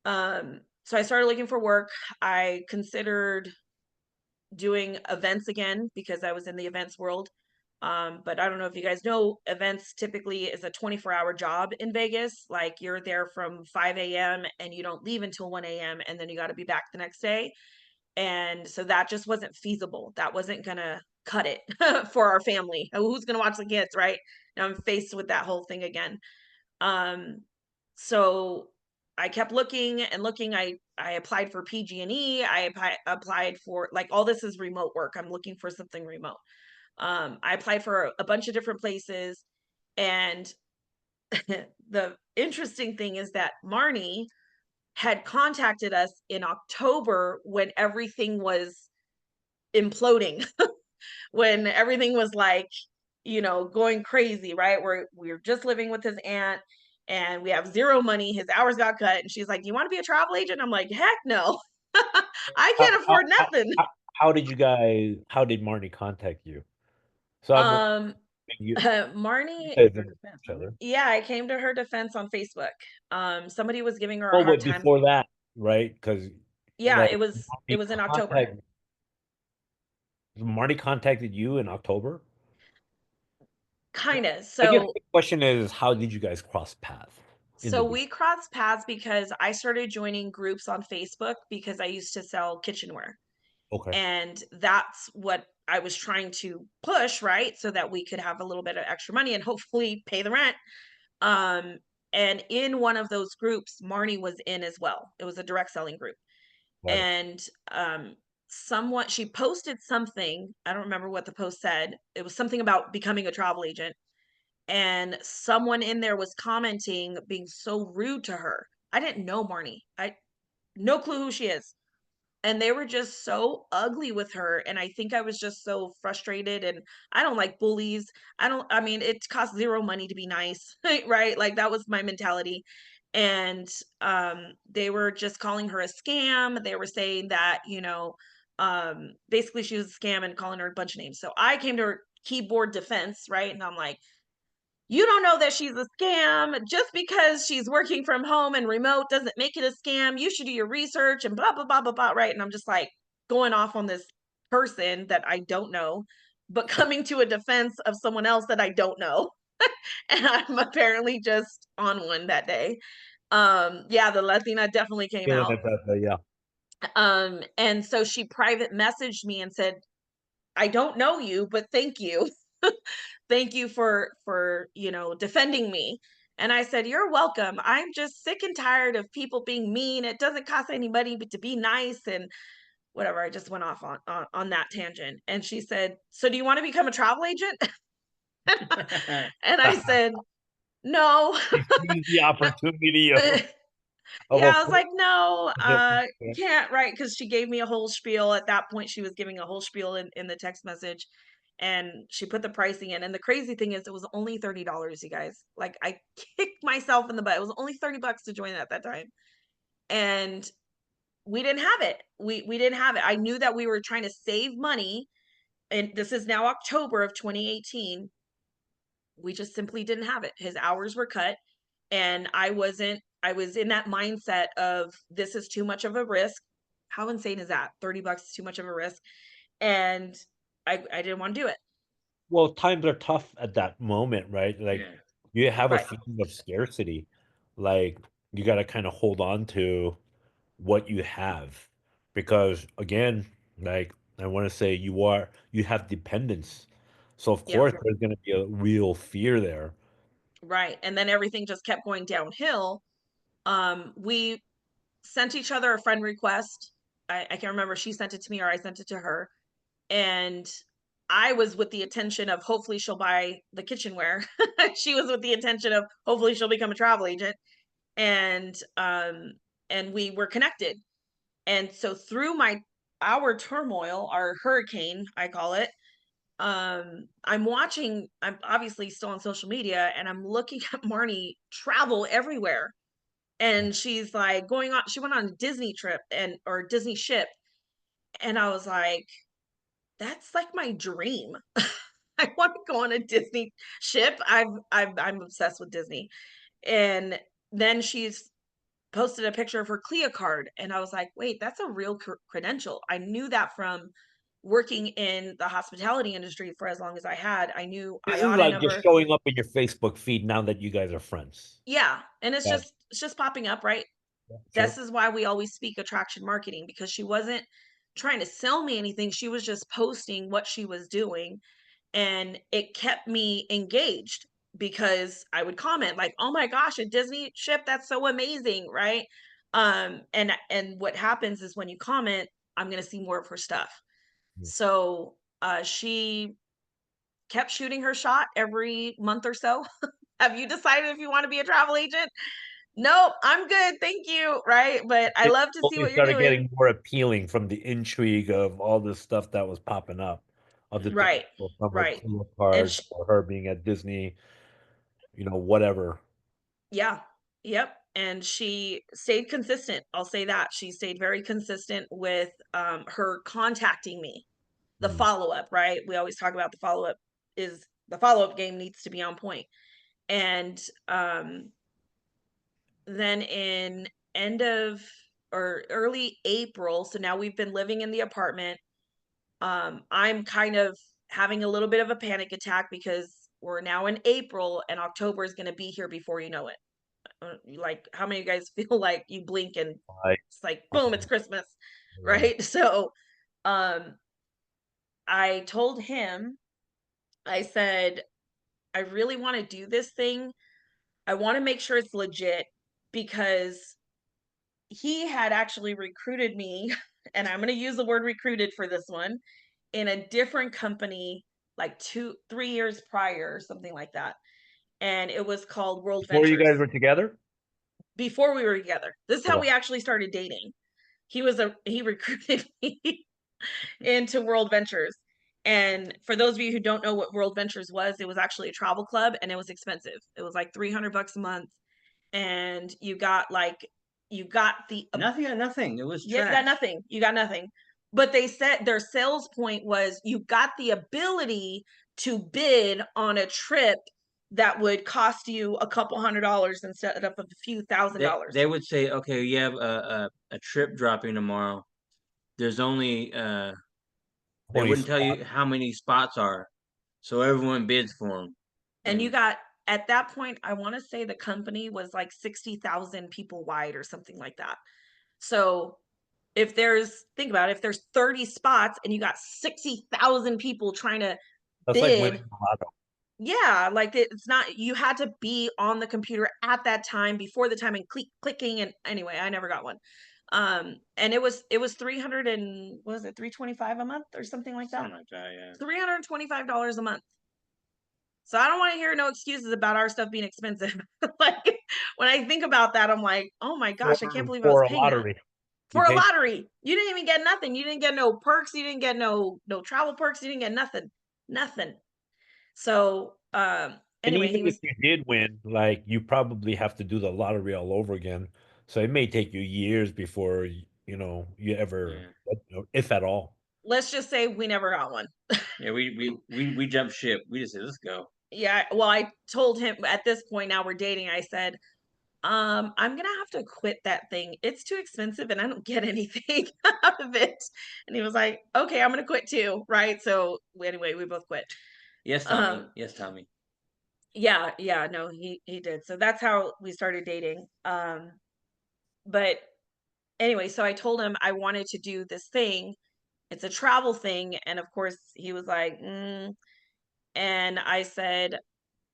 So I started looking for work. I considered doing events again because I was in the events world. But I don't know if you guys know, events typically is a 24-hour job in Vegas. Like you're there from 5 a.m. and you don't leave until 1 a.m. and then you got to be back the next day. And so that just wasn't feasible. That wasn't going to cut it for our family. Who's going to watch the kids, right? Now I'm faced with that whole thing again. So I kept looking and looking. I applied for PG&E. Applied for, like, all this is remote work. I'm looking for something remote. I applied for a bunch of different places. And the interesting thing is that Marnie had contacted us in October when everything was imploding, when everything was like, going crazy, right? We're just living with his aunt and we have zero money. His hours got cut. And she's like, "Do you want to be a travel agent?" I'm like, "Heck no." I How, can't how, afford how, nothing. how did Marnie contact you? So I'm Um, you, you Marnie, guys know each other. yeah, I came to her defense on Facebook. Somebody was giving her a Oh, hard but time. before that, right? Because Yeah, like it was in October. Marty contacted you in October. Kind of. I guess So the question is, how did you guys cross paths in the So beginning? we crossed paths because I started joining groups on Facebook because I used to sell kitchenware. Okay, And that's what I was trying to push, right? So that we could have a little bit of extra money and hopefully pay the rent. Um, and in one of those groups, Marnie was in as well. It was a direct selling group. got it. And she posted something. I don't remember what the post said. It was something about becoming a travel agent, and someone in there was commenting being so rude to her. I didn't know Marnie. I no clue who she is. And they were just so ugly with her, and I think I was just so frustrated, and I don't like bullies. I mean, it costs zero money to be nice, right? Like that was my mentality. And they were just calling her a scam. They were saying that, basically she was a scam and calling her a bunch of names. So I came to her keyboard defense, right? And I'm like, "You don't know that she's a scam. Just because she's working from home and remote doesn't make it a scam. You should do your research and blah, blah, blah, blah, blah." Right. And I'm just like going off on this person that I don't know, but coming to a defense of someone else that I don't know. And I'm apparently just on one that day. Yeah, the Latina definitely came Feeling out. it that, yeah. And so she private messaged me and said, "I don't know you, but thank you." "Thank you for, defending me." And I said, "You're welcome. I'm just sick and tired of people being mean. It doesn't cost anybody but to be nice," and whatever. I just went off on that tangent. And she said, "So do you want to become a travel agent?" And I said, "No." She seized the opportunity of Yeah, a I was like, "No, yeah. can't," right? Because she gave me a whole spiel. At that point, she was giving a whole spiel in the text message, and she put the pricing in. And the crazy thing is, it was only $30, you guys. Like, I kicked myself in the butt. It was only $30 to join at that time, and we didn't have it. We didn't have it. I knew that we were trying to save money, and this is now October of 2018. We just simply didn't have it. His hours were cut. and I was in that mindset of this is too much of a risk. How insane is that? $30 is too much of a risk. And I didn't want to do it. Well, times are tough at that moment, right? Like Yeah. you have a Right. feeling of scarcity. Like you got to kind of hold on to what you have because again, like I want to say you have dependence. So of Yeah. course there's going to be a real fear there. Right. And then everything just kept going downhill. We sent each other a friend request. I can't remember if she sent it to me or I sent it to her. And I was with the intention of hopefully she'll buy the kitchenware. She was with the intention of hopefully she'll become a travel agent. And and we were connected. And so through our turmoil, our hurricane, I call it, I'm obviously still on social media and I'm looking at Marnie travel everywhere. And she's like she went on a Disney trip or Disney ship. And I was like, that's like my dream. I want to go on a Disney ship. I'm obsessed with Disney. And then she's posted a picture of her CLIA card, and I was like, wait, that's a real credential. I knew that from working in the hospitality industry for as long as I had. I knew This is IATA like just number. showing up in your Facebook feed now that you guys are friends. Yeah, and Yeah, it's just popping up, right? This sure. is why we always speak attraction marketing, because she wasn't trying to sell me anything. She was just posting what she was doing, and it kept me engaged because I would comment like, "Oh my gosh, a Disney ship, that's so amazing," right? And what happens is when you comment, I'm going to see more of her stuff. Mm. So, she kept shooting her shot every month or so. Have you decided if you want to be a travel agent? Nope, I'm good, thank you, right? But I It love to see only what you're started doing. getting more appealing from the intrigue of all this stuff that was popping up of the Right, from her right. Clue And cards or her being at Disney, whatever. yeah. Yep. And she stayed consistent. I'll say that. She stayed very consistent with her contacting me. The Mm. follow-up, right? We always talk about the follow-up game needs to be on point. And then in end of or early April, so now we've been living in the apartment. I'm kind of having a little bit of a panic attack because we're now in April and October is going to be here before you know it. Like, how many of you guys feel like you blink and I, it's like boom, it's Christmas, yeah. right? So um I told him, I said, I really want to do this thing. I want to make sure it's legit because he had actually recruited me, and I'm going to use the word recruited for this one, in a different company like 3 years prior or something like that. And it was called World Before you Ventures. guys were together? Before we were together. This is how we Wow. actually started dating. He recruited me into World Ventures. And for those of you who don't know what World Ventures was, it was actually a travel club and it was expensive. It was like $300 a month. And you got the Nothing. Nothing. It was yeah, you got trash. nothing. You got nothing. But they said their sales point was you got the ability to bid on a trip that would cost you a couple $100 instead of a few thousand They dollars. would say, okay, you have a trip dropping tomorrow. There's only they 20 wouldn't tell spot. you how many spots are, so everyone bids for them. And you And got at that point, I want to say the company was like 60,000 people wide or something like that. So if think about it, if there's 30 spots and you got 60,000 people trying to That's like winning bid. the lotto. Yeah, like it's not, you had to be on the computer at that time before the time and clicking, and anyway, I never got one. And it was 300 and what was it, 325 a month or something like that? something like that, yeah. $325 a month. So I don't want to hear no excuses about our stuff being expensive. Like when I think about that, I'm like, oh my For, gosh, I can't believe I was for a paying that lottery. You for a paid lottery. You didn't even get nothing. You didn't get no perks. You didn't get no travel perks. You didn't get nothing. Nothing. So and anyway, even he if was you did win, like you probably have to do the lottery all over again. So it may take you years before you ever, Yeah. if at all. let's just say we never got one. Yeah, we jumped ship. We just said, let's go. Yeah, well, I told him at this point, now we're dating, I said, I'm gonna have to quit that thing. It's too expensive and I don't get anything out of it. And he was like, okay, I'm gonna quit too. Right. So anyway, we both quit. Yes, Tommy. Um, Yes, Tommy. yeah, no, he did. So that's how we started dating. But anyway, so I told him I wanted to do this thing. It's a travel thing. And of course he was like, and I said,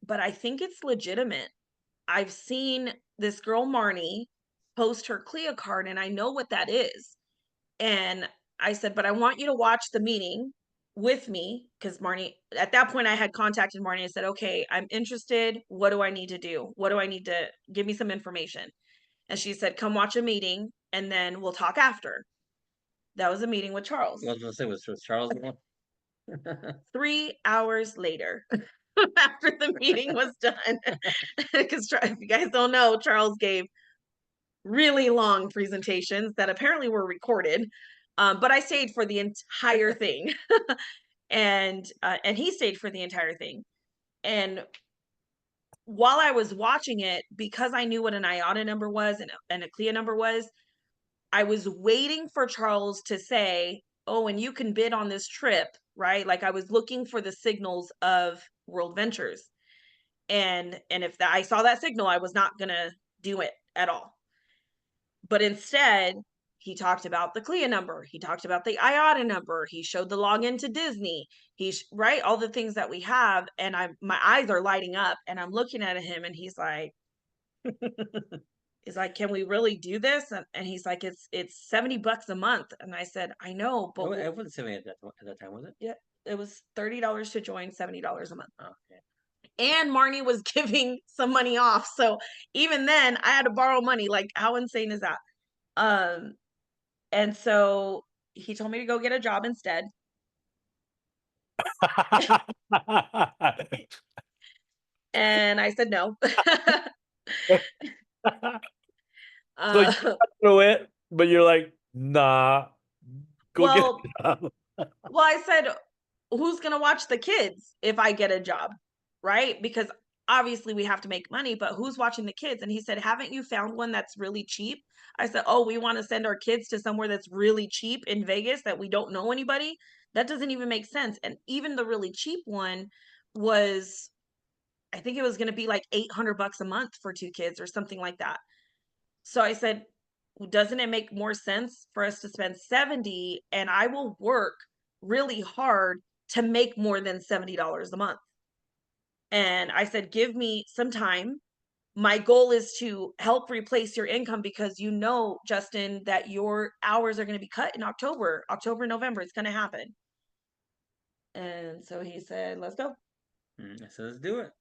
but I think it's legitimate. I've seen this girl Marnie post her Clea card and I know what that is. And I said, but I want you to watch the meeting with me because Marnie, at that point, I had contacted Marnie. I said, okay, I'm interested. What do I need to do? What do I need to give me some information? And she said, come watch a meeting and then we'll talk after. That was a meeting with Charles. I was gonna say, was Charles the one? 3 hours later, after the meeting was done, because if you guys don't know, Charles gave really long presentations that apparently were recorded. But I stayed for the entire thing, and he stayed for the entire thing. And while I was watching it, because I knew what an IATA number was and a CLIA number was, I was waiting for Charles to say, "Oh, and you can bid on this trip," right? Like I was looking for the signals of World Ventures, and if I saw that signal, I was not gonna do it at all. But instead, he talked about the CLIA number. He talked about the IATA number. He showed the login to Disney. He's right, all the things that we have. And my eyes are lighting up and I'm looking at him and he's like, can we really do this? And he's like, it's $70 a month. And I said, I know, but It wasn't 70 at that time, was it? yeah, it was $30 to join, $70 a month. Oh, okay. And Marnie was giving some money off. So even then I had to borrow money. Like, how insane is that? Um, And so he told me to go get a job instead. And I said no. So you uh, got through it, but you're like, nah, go get well, a job. well, I said, who's going to watch the kids if I get a job? Right? Because obviously we have to make money, but who's watching the kids? And he said, haven't you found one that's really cheap? I said, oh, we want to send our kids to somewhere that's really cheap in Vegas that we don't know anybody. That doesn't even make sense. And even the really cheap one was, I think it was going to be like $800 a month for two kids or something like that. So I said, doesn't it make more sense for us to spend 70 and I will work really hard to make more than $70 a month? And I said, give me some time. My goal is to help replace your income because you know, Justin, that your hours are going to be cut in October, November. It's going to happen. And so he said, let's go. I said, let's do it.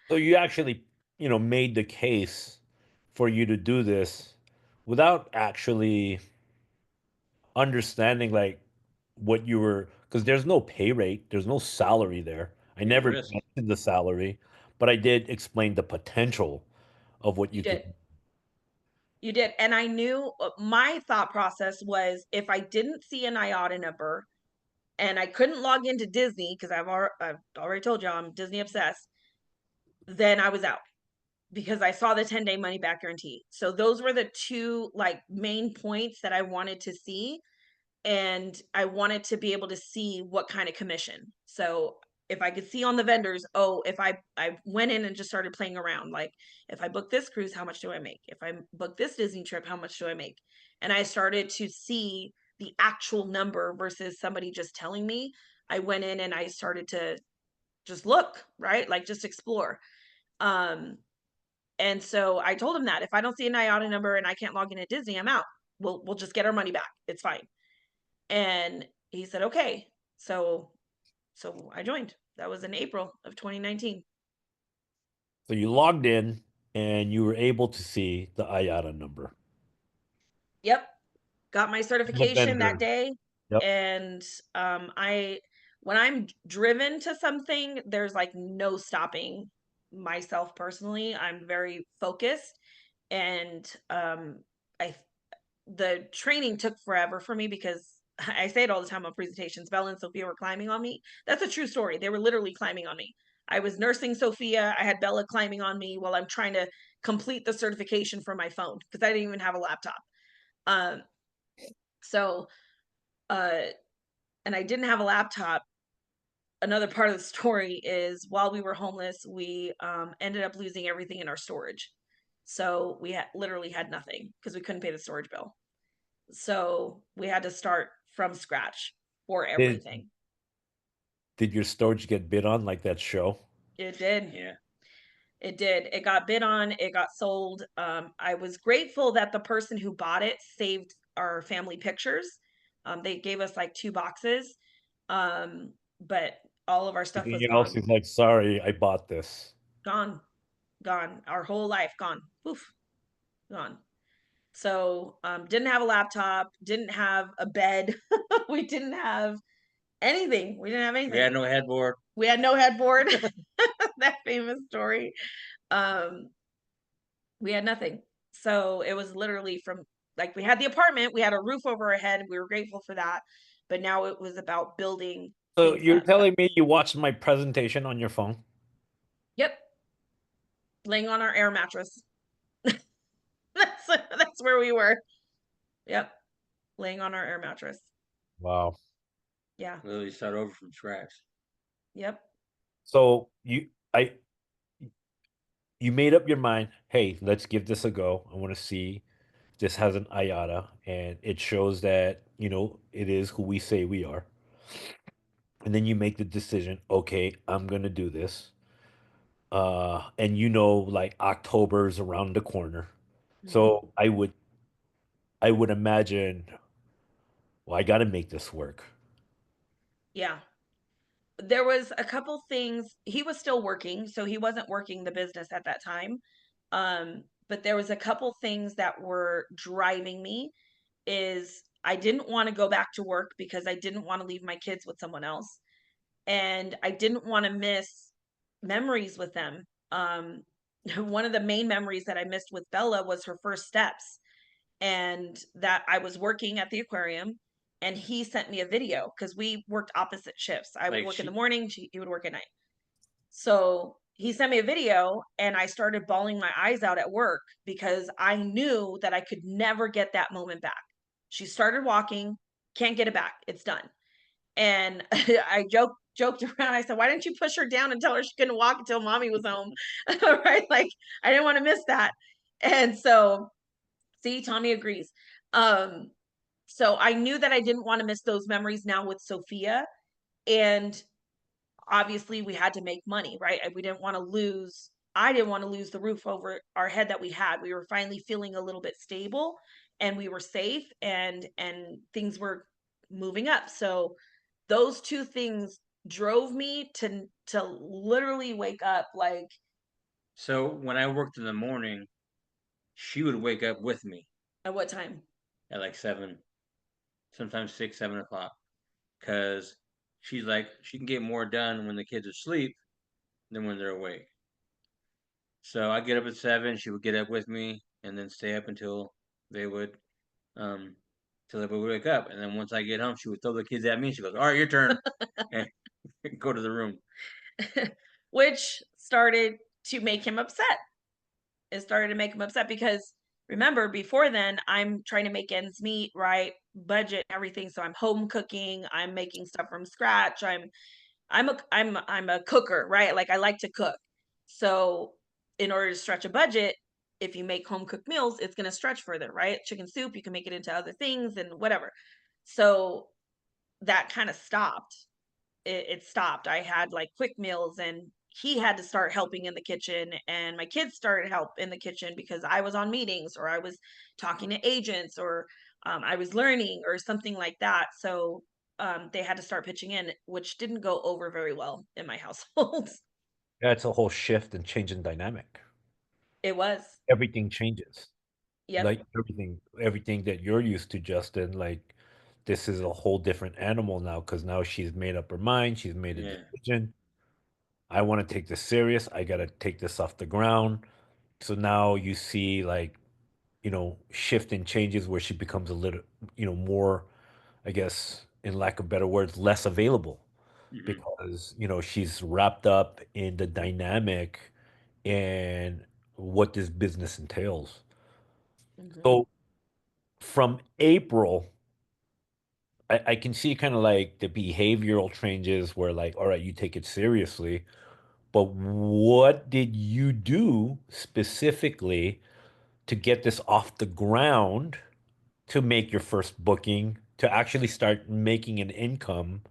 So you actually, made the case for you to do this without actually understanding like what you were, because there's no pay rate, there's no salary there. I Big never risk. mentioned the salary, but I did explain the potential of what You you could. did. You did. And I knew my thought process was if I didn't see an IATA number and I couldn't log into Disney because I've already told you I'm Disney obsessed, then I was out because I saw the 10-day money back guarantee. So those were the two like main points that I wanted to see, and I wanted to be able to see what kind of commission. So if I could see on the vendors, oh, if I went in and just started playing around, like if I book this cruise, how much do I make? If I book this Disney trip, how much do I make? And I started to see the actual number versus somebody just telling me. I went in and I started to just look, right? Like just explore. Um, and so I told him that if I don't see an IATA number and I can't log in at Disney, I'm out. We'll just get our money back. It's fine. And he said, okay. So I joined. That was in April of 2019. So you logged in and you were able to see the IATA number. Yep. Got my The certification that vendor. day. Yep. And I when I'm driven to something, there's like no stopping myself personally. I'm very focused and I the training took forever for me because I say it all the time on presentations. Bella and Sophia were climbing on me. That's a true story. They were literally climbing on me. I was nursing Sophia. I had Bella climbing on me while I'm trying to complete the certification from my phone because I didn't even have a laptop. Um, so, uh, and I didn't have a laptop. Another part of the story is while we were homeless, we ended up losing everything in our storage. So we literally had nothing because we couldn't pay the storage bill. So we had to start from scratch for Did everything. did your storage get bid on like that show? It did. Yeah. It did. It got bid on, it got sold. I was grateful that the person who bought it saved our family pictures. They gave us like 2 boxes, but all of our stuff was Everything else gone. is like, sorry, I bought this. Gone, gone. Our whole life gone. Poof, gone. So, didn't have a laptop, didn't have a bed. We didn't have anything. We didn't have We had anything. no headboard. We had no headboard. That famous story. Um, we had nothing. So it was literally from like we had the apartment, we had a roof over our head, we were grateful for that. But now it was about building So things you're up. telling me you watched my presentation on your phone? Yep, laying on our air mattress. That's where we were. Yep, laying on our air mattress. Wow. Yeah. Literally start over from scratch. Yep. So you made up your mind, hey, let's give this a go. I want to see this has an IATA and it shows that, it is who we say we are. And then you make the decision, okay, I'm gonna do this. And like October's around the corner. Mhm. So I would imagine, well, I gotta make this work. Yeah. There was a couple things. He was still working, so he wasn't working the business at that time. But there was a couple things that were driving me is I didn't want to go back to work because I didn't want to leave my kids with someone else. And I didn't want to miss memories with them. One of the main memories that I missed with Bella was her first steps. And that I was working at the aquarium and he sent me a video because we worked opposite shifts. I would Like work in the she, morning, he would work at night. So he sent me a video and I started bawling my eyes out at work because I knew that I could never get that moment back. She started walking, can't get it back. It's done. And I joked around. I said, "Why didn't you push her down and tell her she couldn't walk until mommy was home?" Right? Like I didn't want to miss that. And so, see, Tommy agrees. Um, so I knew that I didn't want to miss those memories now with Sophia, and obviously we had to make money, right? We didn't want to lose I didn't want to lose the roof over our head that we had. We were finally feeling a little bit stable and we were safe and things were moving up. So those two things drove me to literally wake up like so when I worked in the morning, she would wake up with me at what time? at like 7, sometimes 6, 7 o'clock, because she's like she can get more done when the kids are asleep than when they're awake. So I get up at 7. She would get up with me and then stay up they would um till they would wake up. And then once I get home, she would throw the kids at me. She goes, "All right, your turn," and go to the room. Which started to make him upset. It started to make him upset because remember before then I'm trying to make ends meet, right? Budget everything. So I'm home cooking, I'm making stuff from scratch. I'm a cooker, right? Like I like to cook. So in order to stretch a budget, if you make home cooked meals, it's going to stretch further, right? Chicken soup, you can make it into other things and whatever. So that kind of stopped. It stopped. I had like quick meals and he had to start helping in the kitchen and my kids started help in the kitchen because I was on meetings or I was talking to agents or I was learning or something like that. So they had to start pitching in, which didn't go over very well in my household. Yeah, it's a whole shift and change in dynamic. It was. Everything changes. Yep. Like everything that you're used to, Justin, like this is a whole different animal now because now she's made up her mind, she's made a Yeah. decision. I want to take this serious. I gotta take this off the ground. So now you see like, shift and changes where she becomes a little, more, I guess, in lack of better words, less available Hmm. because, she's wrapped up in the dynamic and what this business entails. Hmm. So from April, I can see kind of like the behavioral changes where like, all right, you take it seriously, but what did you do specifically to get this off the ground to make your first booking, to actually start making an income,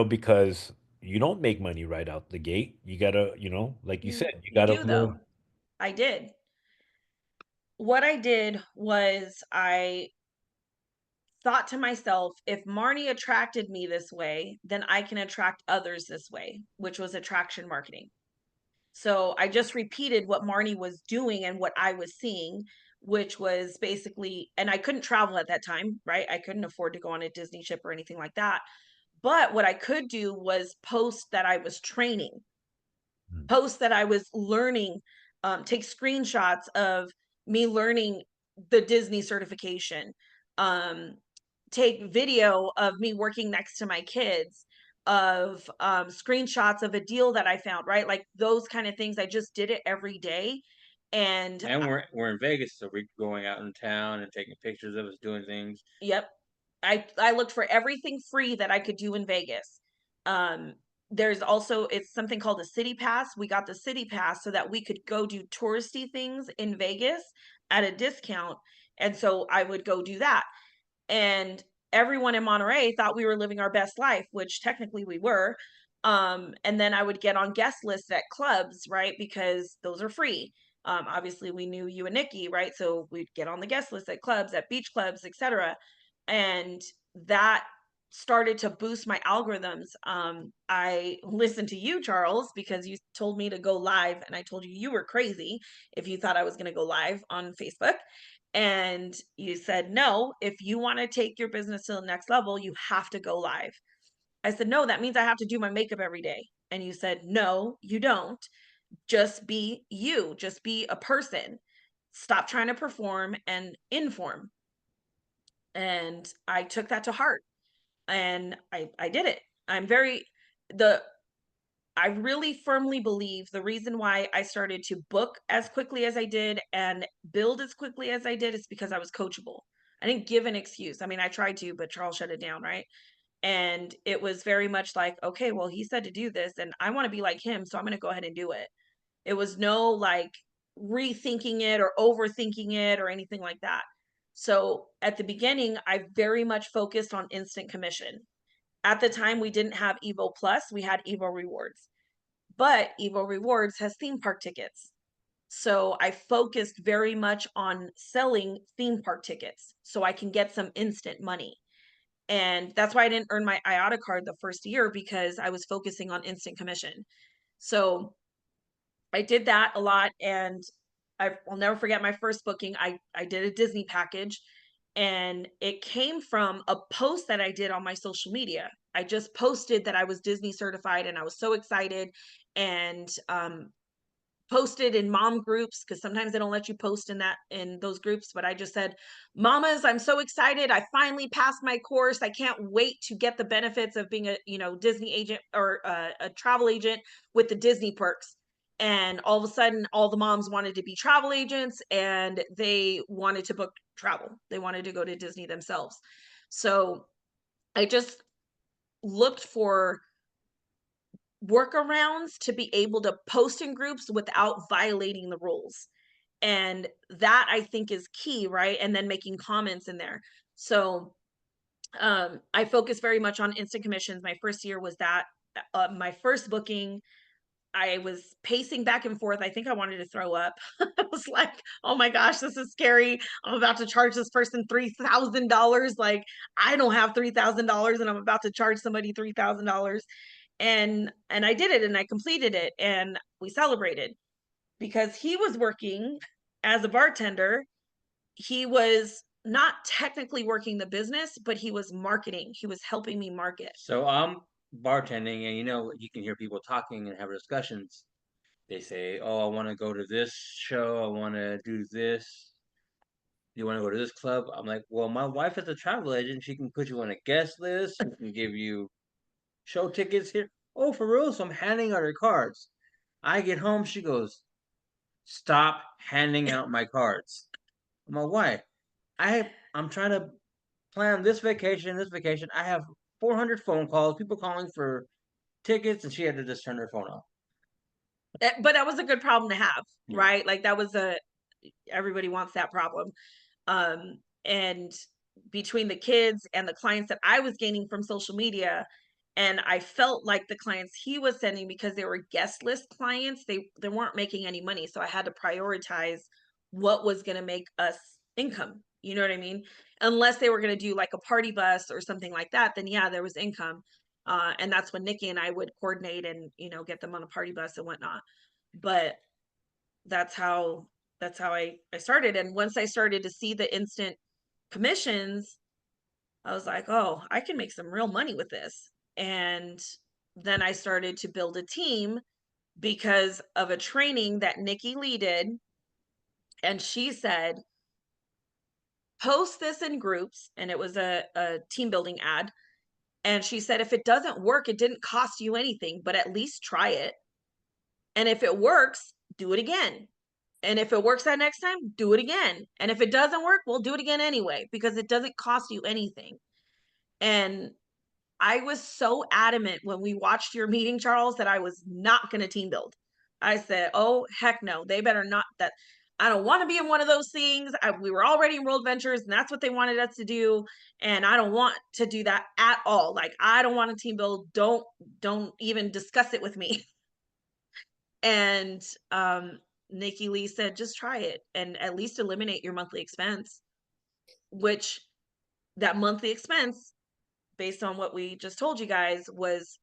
because you don't make money right out the gate. You gotta, like you said, you You gotta do live. though. I did. What I did was I thought to myself, if Marnie attracted me this way, then I can attract others this way, which was attraction marketing. So I just repeated what Marnie was doing and what I was seeing, which was basically, and I couldn't travel at that time, right? I couldn't afford to go on a Disney ship or anything like that. But what I could do was post that I was training, Mm. post that I was learning, take screenshots of me learning the Disney certification, um, take video of me working next to my kids, of screenshots of a deal that I found, right? Like those kind of things. I just did it every day. And And we're in Vegas, so we're going out in town and taking pictures of us doing things. yep. I looked for everything free that I could do in Vegas. Um, there's also it's something called a city pass. We got the city pass so that we could go do touristy things in Vegas at a discount. And so I would go do that. And everyone in Monterey thought we were living our best life, which technically we were. And then I would get on guest lists at clubs, right? Because those are free. Obviously, we knew you and Nikki, right? So we'd get on the guest list at clubs, at beach clubs, etc. And that started to boost my algorithms. I listened to you, Charles, because you told me to go live, and I told you you were crazy if you thought I was going to go live on Facebook. And you said, no, if you want to take your business to the next level, you have to go live. I said, no, that means I have to do my makeup every day. And you said, no, you don't. Just be you, just be a person. Stop trying to perform and inform. And I took that to heart and I did it. I'm very, the, I really firmly believe the reason why I started to book as quickly as I did and build as quickly as I did is because I was coachable. I didn't give an excuse. I mean, I tried to, but Charles shut it down, right? And it was very much like, okay, well, he said to do this and I want to be like him, so I'm going to go ahead and do it. It was no like rethinking it or overthinking it or anything like that. So at the beginning, I very much focused on instant commission. At the time, we didn't have Evo Plus, we had Evo Rewards, but Evo Rewards has theme park tickets. So I focused very much on selling theme park tickets so I can get some instant money. And that's why I didn't earn my IATA card the first year because I was focusing on instant commission. So I did that a lot, and will never forget my first booking. I did a Disney package, and it came from a post that I did on my social media. I just posted that I was Disney certified, and I was so excited, and posted in mom groups because sometimes they don't let you post in those groups, but I just said, mamas, I'm so excited, I finally passed my course, I can't wait to get the benefits of being a Disney agent or a travel agent with the Disney perks. And all of a sudden all the moms wanted to be travel agents and they wanted to book travel, they wanted to go to Disney themselves. So I just looked for workarounds to be able to post in groups without violating the rules. And that I think is key, right? And then making comments in there. So I focus very much on instant commissions. My first year was that. My first booking, I was pacing back and forth. I think I wanted to throw up. I was like, oh my gosh, this is scary. I'm about to charge this person $3,000. Like, I don't have $3,000 and I'm about to charge somebody $3,000. And I did it and I completed it and we celebrated because he was working as a bartender. He was not technically working the business, but he was marketing. He was helping me market. So I'm bartending, and you can hear people talking and have discussions. They say, "Oh, I want to go to this show. I want to do this. You want to go to this club?" I'm like, "Well, my wife is a travel agent. She can put you on a guest list. She can give you show tickets here." Oh, for real? So I'm handing out her cards. I get home. She goes, stop handing out my cards. I'm like, why? I'm trying to plan this vacation, this vacation. I have 400 phone calls, people calling for tickets, and she had to just turn her phone off. But that was a good problem to have, Yeah. right? Like that was everybody wants that problem. And between the kids and the clients that I was gaining from social media, and I felt like the clients he was sending, because they were guest list clients, they weren't making any money. So I had to prioritize what was going to make us income. You know what I mean? Unless they were going to do like a party bus or something like that, then yeah, there was income. And that's when Nikki and I would coordinate and, get them on a party bus and whatnot. But that's how I started. And once I started to see the instant commissions, I was like, oh, I can make some real money with this. And then I started to build a team because of a training that Nikki Lee did. And she said, post this in groups. And it was a team building ad. And she said, if it doesn't work, it didn't cost you anything, but at least try it. And if it works, do it again. And if it works that next time, do it again. And if it doesn't work, we'll do it again anyway, because it doesn't cost you anything. And I was so adamant when we watched your meeting, Charles, that I was not going to team build. I said, oh, heck no, they better not. That I don't want to be in one of those things. We were already in World Ventures, and that's what they wanted us to do. And I don't want to do that at all. Like, I don't want to team build. Don't even discuss it with me. And Nikki Lee said, just try it and at least eliminate your monthly expense, which that monthly expense, based on what we just told you guys, was,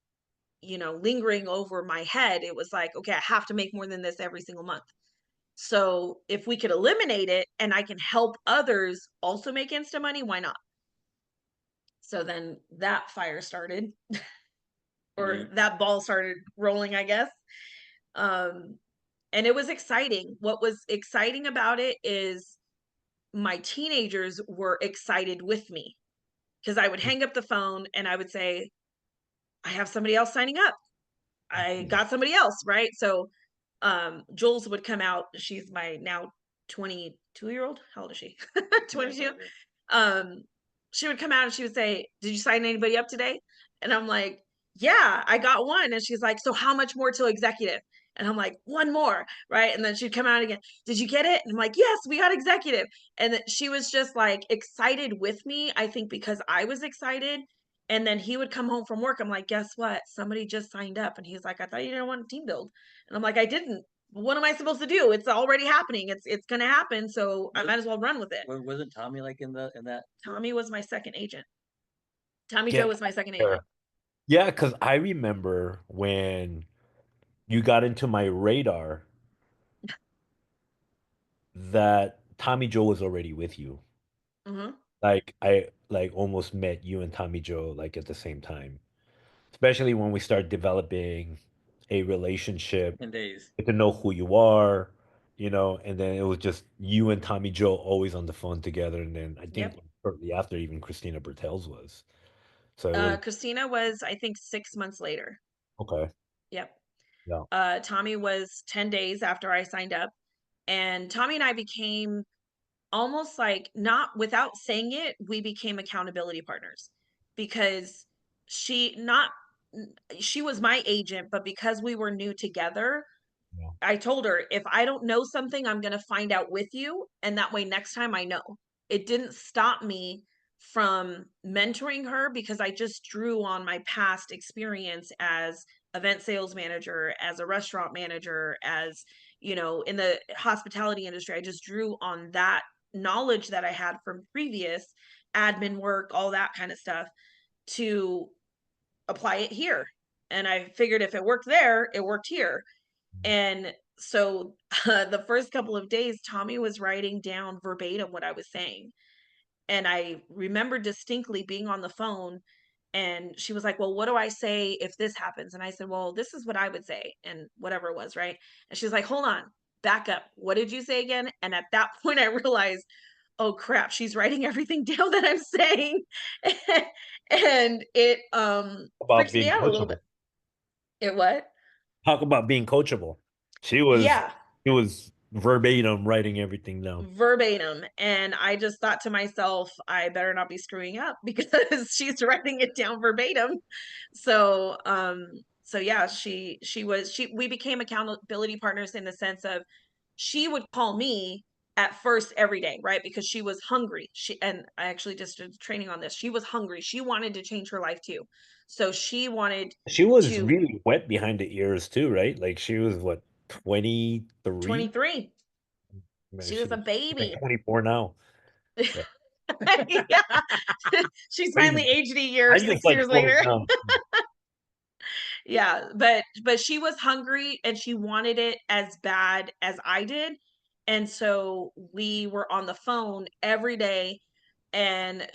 lingering over my head. It was like, okay, I have to make more than this every single month. So if we could eliminate it and I can help others also make Insta money, why not? So then that fire started, or that ball started rolling, I guess. And it was exciting. What was exciting about it is my teenagers were excited with me, because I would hang up the phone and I would say, I have somebody else signing up. I got somebody else, right? So Jules would come out. She's my now 22-year-old. How old is she? 22. Um, she would come out and she would say, did you sign anybody up today? And I'm like, yeah, I got one. And she's like, so how much more till executive? And I'm like, one more, right? And then she'd come out again. Did you get it? And I'm like, yes, we got executive. And she was just like excited with me, I think, because I was excited. And then he would come home from work. I'm like, guess what? Somebody just signed up. And he's like, I thought you didn't want a team build. And I'm like, I didn't. What am I supposed to do? It's already happening. It's gonna happen. So I might as well run with it. Wasn't Tommy like in that? Tommy was my second agent. Tommy Get Joe was my second there. agent. Yeah, because I remember when you got into my radar that Tommy Joe was already with you. Mm-hmm. Like I like almost met you and Tommy Joe like at the same time. Especially when we start developing a relationship, 10 days. get to know who you are, and then it was just you and Tommy Joe always on the phone together. And then I think Yep. shortly after, even Christina Bertels was. So it was Christina was, I think, 6 months later. okay. Yep. Yeah. Tommy was 10 days after I signed up. And Tommy and I became almost like, not without saying it, we became accountability partners, because she not she was my agent, but because we were new together, Yeah. I told her, if I don't know something, I'm going to find out with you. And that way, next time I know. It didn't stop me from mentoring her, because I just drew on my past experience as event sales manager, as a restaurant manager, as, in the hospitality industry. I just drew on that knowledge that I had from previous admin work, all that kind of stuff, to apply it here. And I figured if it worked there, it worked here. And so the first couple of days, Tommy was writing down verbatim what I was saying. And I remember distinctly being on the phone, and she was like, well, what do I say if this happens? And I said, well, this is what I would say, and whatever it was, right? And she was like, hold on, back up. What did you say again? And at that point, I realized, oh crap, she's writing everything down that I'm saying. And it About freaks me being out a little bit. coachable. It what? Talk about being coachable. She was Yeah. she was verbatim writing everything down. verbatim. And I just thought to myself, I better not be screwing up because she's writing it down verbatim. So yeah, we became accountability partners in the sense of she would call me at first every day, right? Because she was hungry. And I actually just did training on this. She was hungry. She wanted to change her life too. So she wanted She was to really wet behind the ears too, right? Like she was what, 23? 23. Man, She was a she's like baby. 24 now. Yeah. Yeah. She's Crazy. finally aged a year I just 6 like years slowing later. down. Yeah, but she was hungry and she wanted it as bad as I did. And so we were on the phone every day, and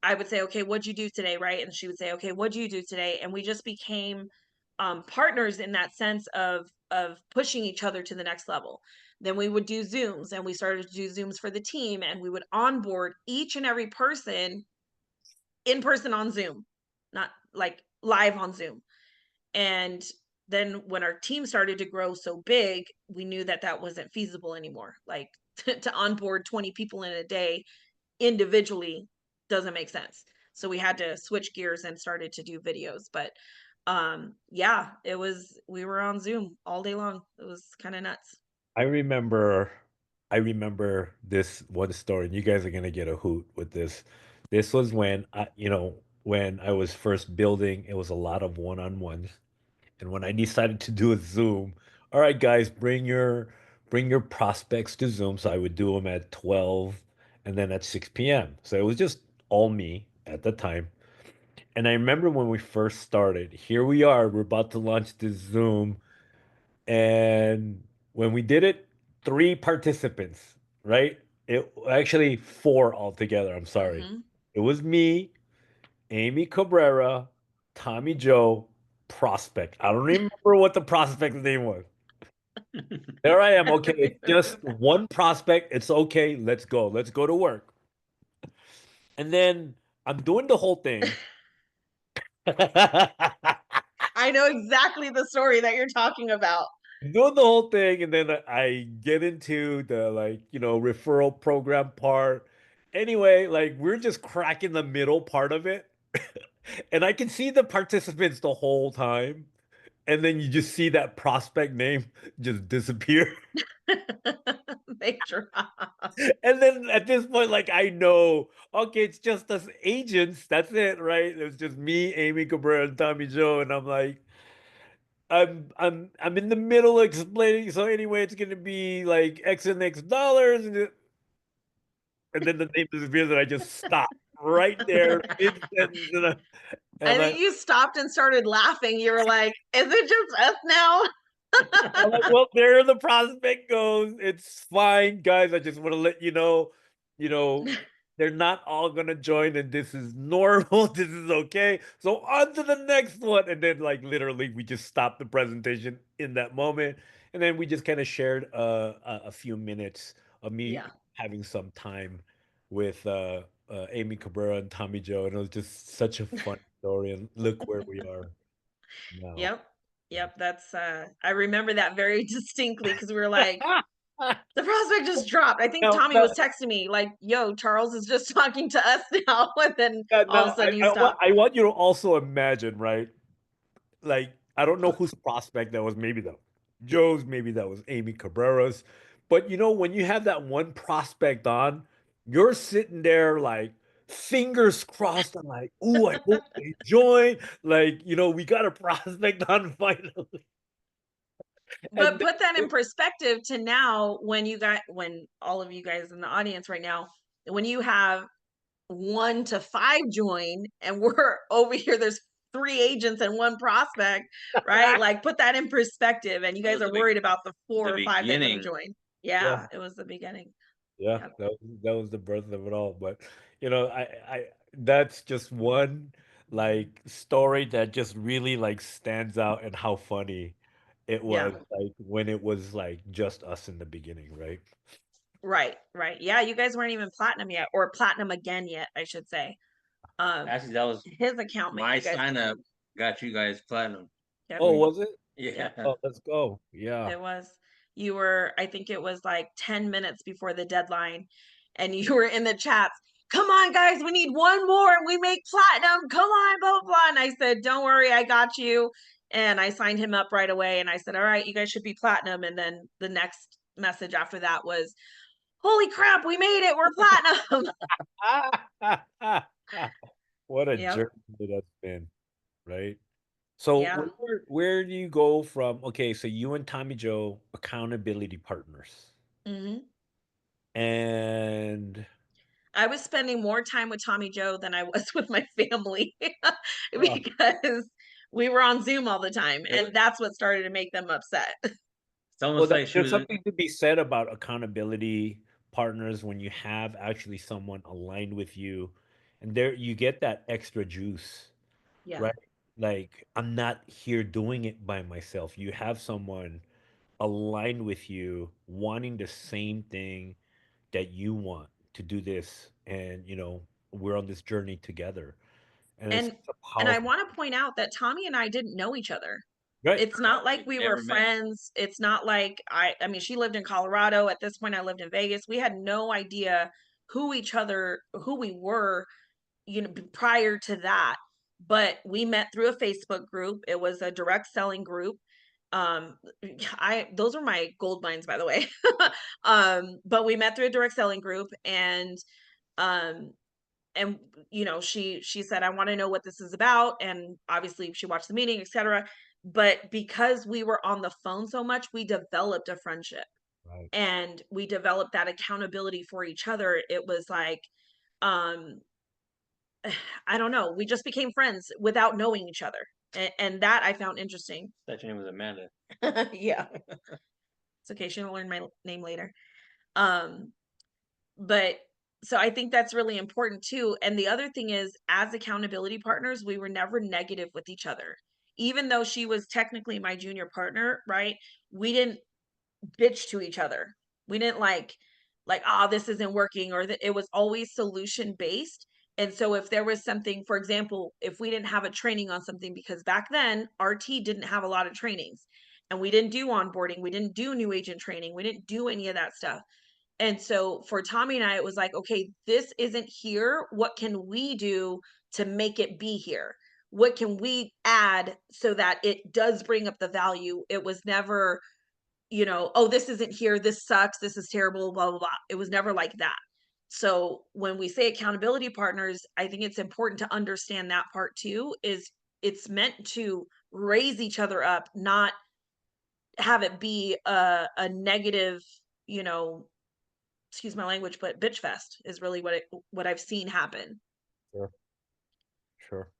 I would say, "Okay, what'd you do today?" Right? And she would say, "Okay, what'd you do today?" And we just became partners in that sense of pushing each other to the next level. Then we would do Zooms, and we started to do Zooms for the team, and we would onboard each and every person in person on Zoom, not like live on Zoom. And then when our team started to grow so big, we knew that that wasn't feasible anymore. Like to onboard 20 people in a day individually doesn't make sense. So we had to switch gears and started to do videos. But yeah, we were on Zoom all day long. It was kind of nuts. I remember I remember this one story, and you guys are gonna get a hoot with this. This was when when I was first building, it was a lot of one-on-ones. And when I decided to do a Zoom, all right, guys, bring your prospects to Zoom. So I would do them at 12 and then at 6 p.m. So it was just all me at the time. And I remember when we first started, here we are, we're about to launch this Zoom. And when we did it, three participants, right? It actually four altogether. I'm sorry. Hmm. It was me, Amy Cabrera, Tommy Joe, prospect. I don't remember what the prospect's name was. There I am. Okay, it's just one prospect. It's okay. Let's go. Let's go to work. And then I'm doing the whole thing. I know exactly the story that you're talking about. Doing the whole thing, and then I get into the referral program part. Anyway, like we're just cracking the middle part of it. And I can see the participants the whole time. And then you just see that prospect name just disappear. They drop. And then at this point, like I know, okay, it's just us agents. That's it, right? It's just me, Amy Cabrera, and Tommy Joe. And I'm like, I'm in the middle of explaining. So anyway, it's gonna be like X and X dollars, and then the name disappears, and I just stop right there mid sentence, and I I, think you stopped and started laughing. You were like, "Is it just us now?" I'm like, well, there the prospect goes. It's fine, guys. I just want to let you know, they're not all gonna join, and this is normal. This is okay. So on to the next one. And then like literally we just stopped the presentation in that moment. And then we just kind of shared a few minutes of me Yeah. having some time with Amy Cabrera and Tommy Joe. And it was just such a fun story. And look where we are now. Yep. Yep. That's I remember that very distinctly because we were like, the prospect just dropped. I think Now, Tommy now, was texting me like, "Yo, Charles is just talking to us now." And then yeah, all of now a sudden he I want stopped. I want you to also imagine, right? Like I don't know whose prospect that was. Maybe that was Joe's. Maybe that was Amy Cabrera's. But when you have that one prospect on, you're sitting there like fingers crossed. I'm like, ooh, I hope they join. Like we got a prospect on finally. But And put that in perspective to now when all of you guys in the audience right now, when you have 1 to 5 join and we're over here, there's 3 agents and 1 prospect, right? Like, put that in perspective, and you That guys was are worried about the 4 the or 5 that gonna beginning. join. yeah, Yeah, it was the beginning. yeah, Yep. that was the birth of it all. But I that's just one like story that just really like stands out and how funny it Yeah. was like when it was like just us in the beginning, right? Right, right. Yeah, you guys weren't even platinum yet, or platinum again yet, I should say. Actually, that was His account made my you guys. sign up. Got you guys platinum. Yep, Oh, We, was it? yeah. yep, Oh, let's go. Yeah. it was. you were, I think it was like 10 minutes before the deadline, and you were in the chats, come on, guys, we need one more and we make platinum. Come on, blah, blah, blah. And I said, don't worry, I got you. And I signed him up right away. And I said, all right, you guys should be platinum. And then the next message after that was, holy crap, we made it. We're platinum. What a Yep. journey that's been, right? So Yeah. where do you go from? Okay, so you and Tommy Joe, accountability partners. Hmm. And I was spending more time with Tommy Joe than I was with my family uh, because we were on Zoom all the time. It, And that's what started to make them upset. it's almost like she there's was. something to be said about accountability partners when you have actually someone aligned with you, and there you get that extra juice, Yeah. right? Like I'm not here doing it by myself. You have someone aligned with you, wanting the same thing that you want to do this, and we're on this journey together, and it's And such a and I powerful, want to point out that Tommy and I didn't know each other. right? It's not like We've we were never met. friends. It's not like I mean she lived in Colorado. At this point I lived in Vegas. We had no idea who we were, prior to that. But we met through a Facebook group. It was a direct selling group. Um I those are my gold mines, by the way. But we met through a direct selling group, um and she said, I want to know what this is about, and obviously she watched the meeting, etc. But because we were on the phone so much, we developed a friendship, Right. and we developed that accountability for each other. It was like, um I don't know, we just became friends without knowing each other, and that I found interesting. That your name was Amanda. Yeah, it's okay, she'll learn my name later. um But so I think that's really important too. And the other thing is, as accountability partners, we were never negative with each other. Even though she was technically my junior partner, right? We didn't bitch to each other. We didn't like, oh, this isn't working, or that it was always solution based. And so if there was something, for example, if we didn't have a training on something, because back then RT didn't have a lot of trainings, and we didn't do onboarding, we didn't do new agent training, we didn't do any of that stuff. And so for Tommy and I, it was like, okay, this isn't here. What can we do to make it be here? What can we add so that it does bring up the value? It was never, oh, this isn't here. This sucks. This is terrible, blah, blah, blah. It was never like that. So when we say accountability partners, I think it's important to understand that part too, is it's meant to raise each other up, not have it be a negative, you know, excuse my language, but bitch fest is really what I've seen happen. Sure, sure.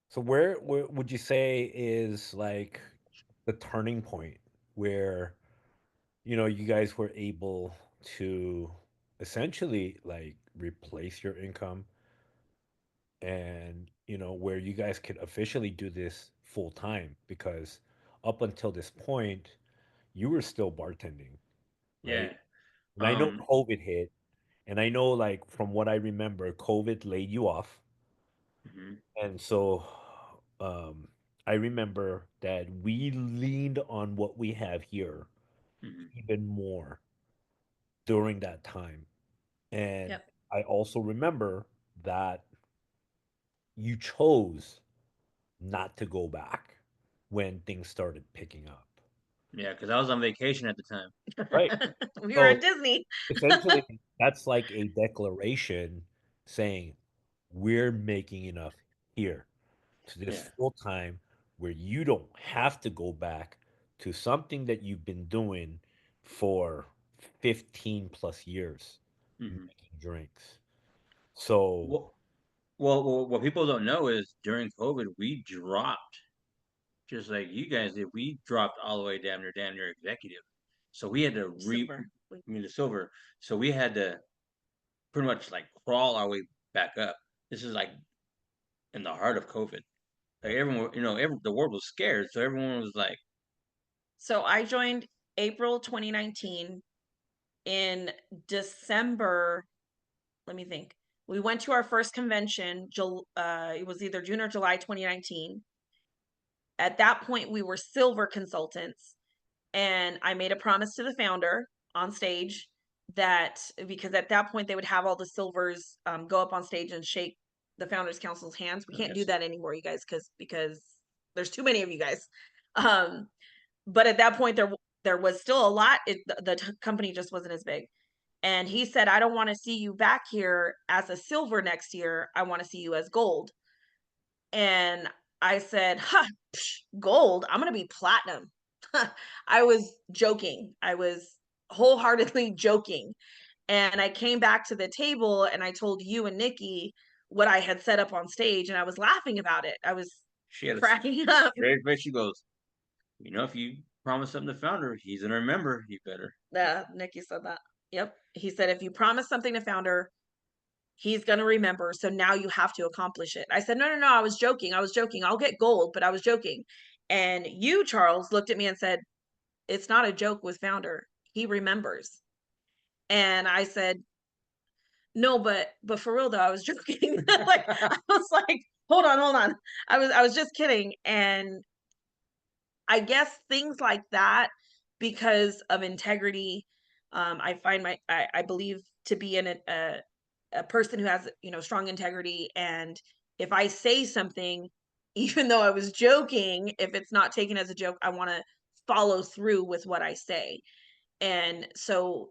So where would you say is like the turning point where you guys were able to essentially like replace your income, and where you guys could officially do this full time, because up until this point you were still bartending, right? Yeah. And I know Um. COVID hit, and I know, like, from what I remember, COVID laid you off. Mhm, And so um I remember that we leaned on what we have here mhm. even more during that time. And Yep. I also remember that you chose not to go back when things started picking up. Yeah, because I was on vacation at the time. Right. We were So at Disney. essentially, that's like a declaration saying, we're making enough here to this Yeah. full time where you don't have to go back to something that you've been doing for 15 plus years, Mhm. making drinks. So, Well, well, what people don't know is during COVID, we dropped just like you guys did. We dropped all the way down near executive. So we had to Silver. I mean, the silver. So we had to pretty much like crawl our way back up. This is like in the heart of COVID. Like everyone, the world was scared. So everyone was like, So I joined April 2019. In December, let me think. We went to our first convention. It was either June or July 2019. At that point, we were silver consultants. And I made a promise to the founder on stage that because at that point they would have all the silvers go up on stage and shake the founders council's hands. We can't do Yes. that anymore, you guys, because there's too many of you guys. Um, but at that point there was still a lot. The company just wasn't as big. And he said, I don't want to see you back here as a silver next year. I want to see you as gold. And I said, huh, gold, I'm going to be platinum. I was joking. I was wholeheartedly joking. And I came back to the table and I told you and Nikki what I had set up on stage, and I was laughing about it. I was She had a cracking up. straight face. She goes, if you promise something to founder, he's gonna remember. You better. Nikki said that. Yep. He said, if you promise something to founder, he's going to remember. So now you have to accomplish it. I said, no, no, no. I was joking. I was joking. I'll get gold, but I was joking. And you, Charles, looked at me and said, it's not a joke with founder. He remembers. And I said, no, but for real though, I was joking. Like I was like, hold on, hold on. I was just kidding. And I guess things like that, because of integrity, I find I believe to be in a person who has, strong integrity. And if I say something, even though I was joking, if it's not taken as a joke, I want to follow through with what I say. And so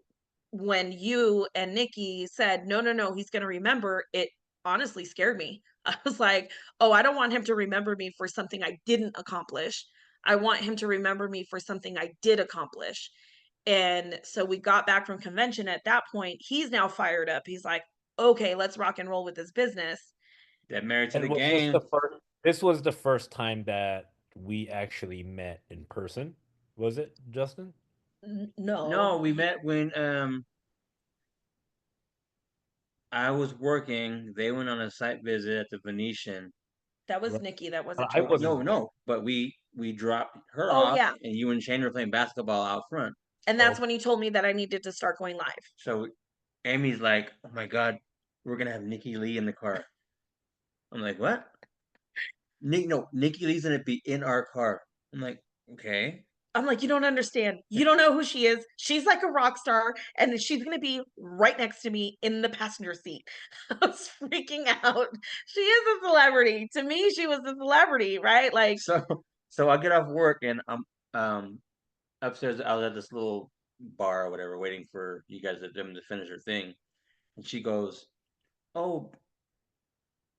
when you and Nikki said, no, no, no, he's going to remember, it honestly scared me. I was like, oh, I don't want him to remember me for something I didn't accomplish. I want him to remember me for something I did accomplish. And so we got back from convention. At that point, he's now fired up. He's like, okay, let's rock and roll with this business. That married to the And was this the game. first? This was the first time that we actually met in person. Was it, Justin? No, No, we met when I was working. They went on a site visit at the Venetian. that was Right. Nikki. That wasn't I Well, Charles. wasn't no, there. no, but we dropped her Oh, off, yeah. and you and Shane were playing basketball out front. And Oh, that's when he told me that I needed to start going live. So Amy's like, "Oh my God, we're gonna have Nikki Lee in the car." I'm like, "What?" Nikki Lee's gonna be in our car. I'm like, "Okay." I'm like, you don't understand. You don't know who she is. She's like a rock star, and she's gonna be right next to me in the passenger seat. I was freaking out. She is a celebrity. To me, she was a celebrity, right? Like, So so I get off work and I'm upstairs. I was at this little bar or whatever, waiting for you guys to finish her thing, and she goes, "Oh,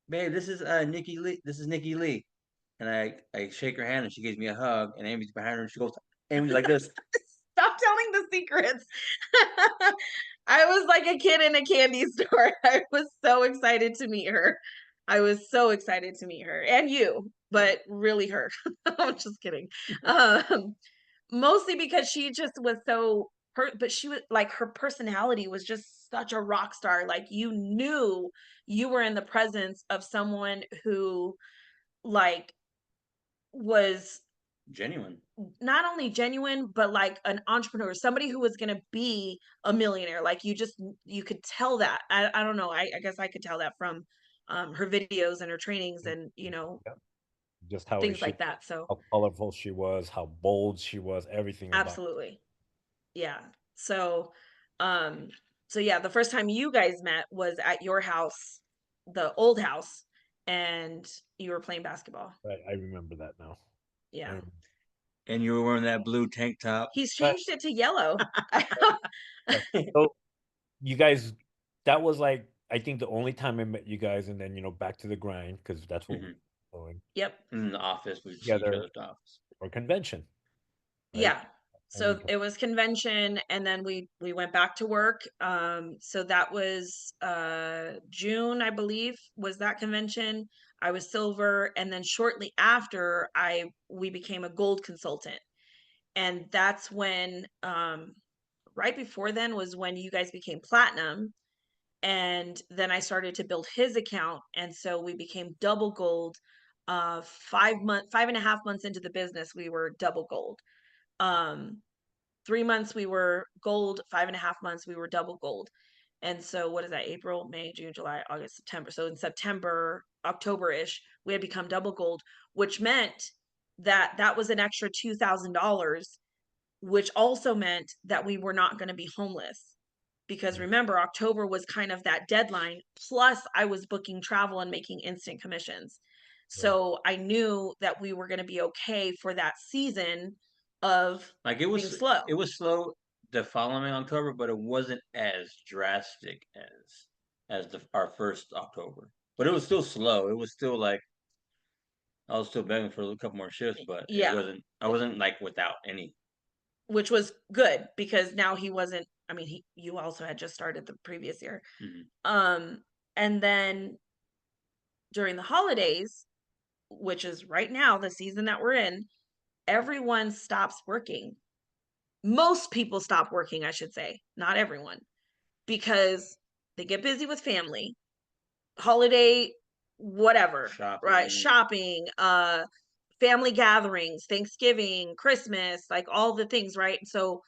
babe, this is Nikki Lee. This is Nikki Lee." And I shake her hand and she gives me a hug. And Amy's behind her and she goes, Amy's like this. stop telling the secrets. I was like a kid in a candy store. I was so excited to meet her. I was so excited to meet her and you, but really her. I'm just kidding. Um, Mostly because she just was so but she was like, her personality was just such a rock star. Like, you knew you were in the presence of someone who, like, was Genuine. not only genuine, but like an entrepreneur, somebody who was going to be a millionaire. Like, you could tell that. I don't know. I guess I could tell that from her videos and her trainings and, yeah. Just how things she, like that. So how colorful she was, how bold she was, everything about. absolutely. Yeah. So, um, so yeah, the first time you guys met was at your house, the old house, and you were playing basketball. Right, I remember that now. Yeah. And you were wearing that blue tank top. He's Right, changed it to yellow. right. So you guys, that was like I think the only time I met you guys, and then back to the grind because that's what Mhm. we're doing Yep. In the office, we'd see each together other's office. for convention, right? Yeah. Only So it was convention, and then we went back to work. So that was June, I believe, was that convention. I was silver, and then shortly after we became a gold consultant. And that's when right before then was when you guys became platinum. And then I started to build his account, and so we became double gold. 5.5 months into the business, we were double gold. um 3 months we were gold, 5.5 months we were double gold. And so what is that? April, May, June, July, August, September. So in September, October-ish, we had become double gold, which meant that that was an extra $2,000 which also meant that we were not going to be homeless. Because Mm. remember, October was kind of that deadline. Plus, I was booking travel and making instant commissions. Right. So I knew that we were going to be okay for that season of Like being slow, it was slow the following October, but it wasn't as drastic as our first October. But it was still slow. It was still like I was still begging for a couple more shifts, but it yeah, wasn't. I wasn't like without any. which was good because now he wasn't. I mean, you also had just started the previous year. Hmm. Um, and then during the holidays, which is right now, the season that we're in, everyone stops working. Most people stop working, I should say, not everyone, because they get busy with family, holiday, whatever, right? Shopping. Shopping, family gatherings, Thanksgiving, Christmas, like all the things, right? So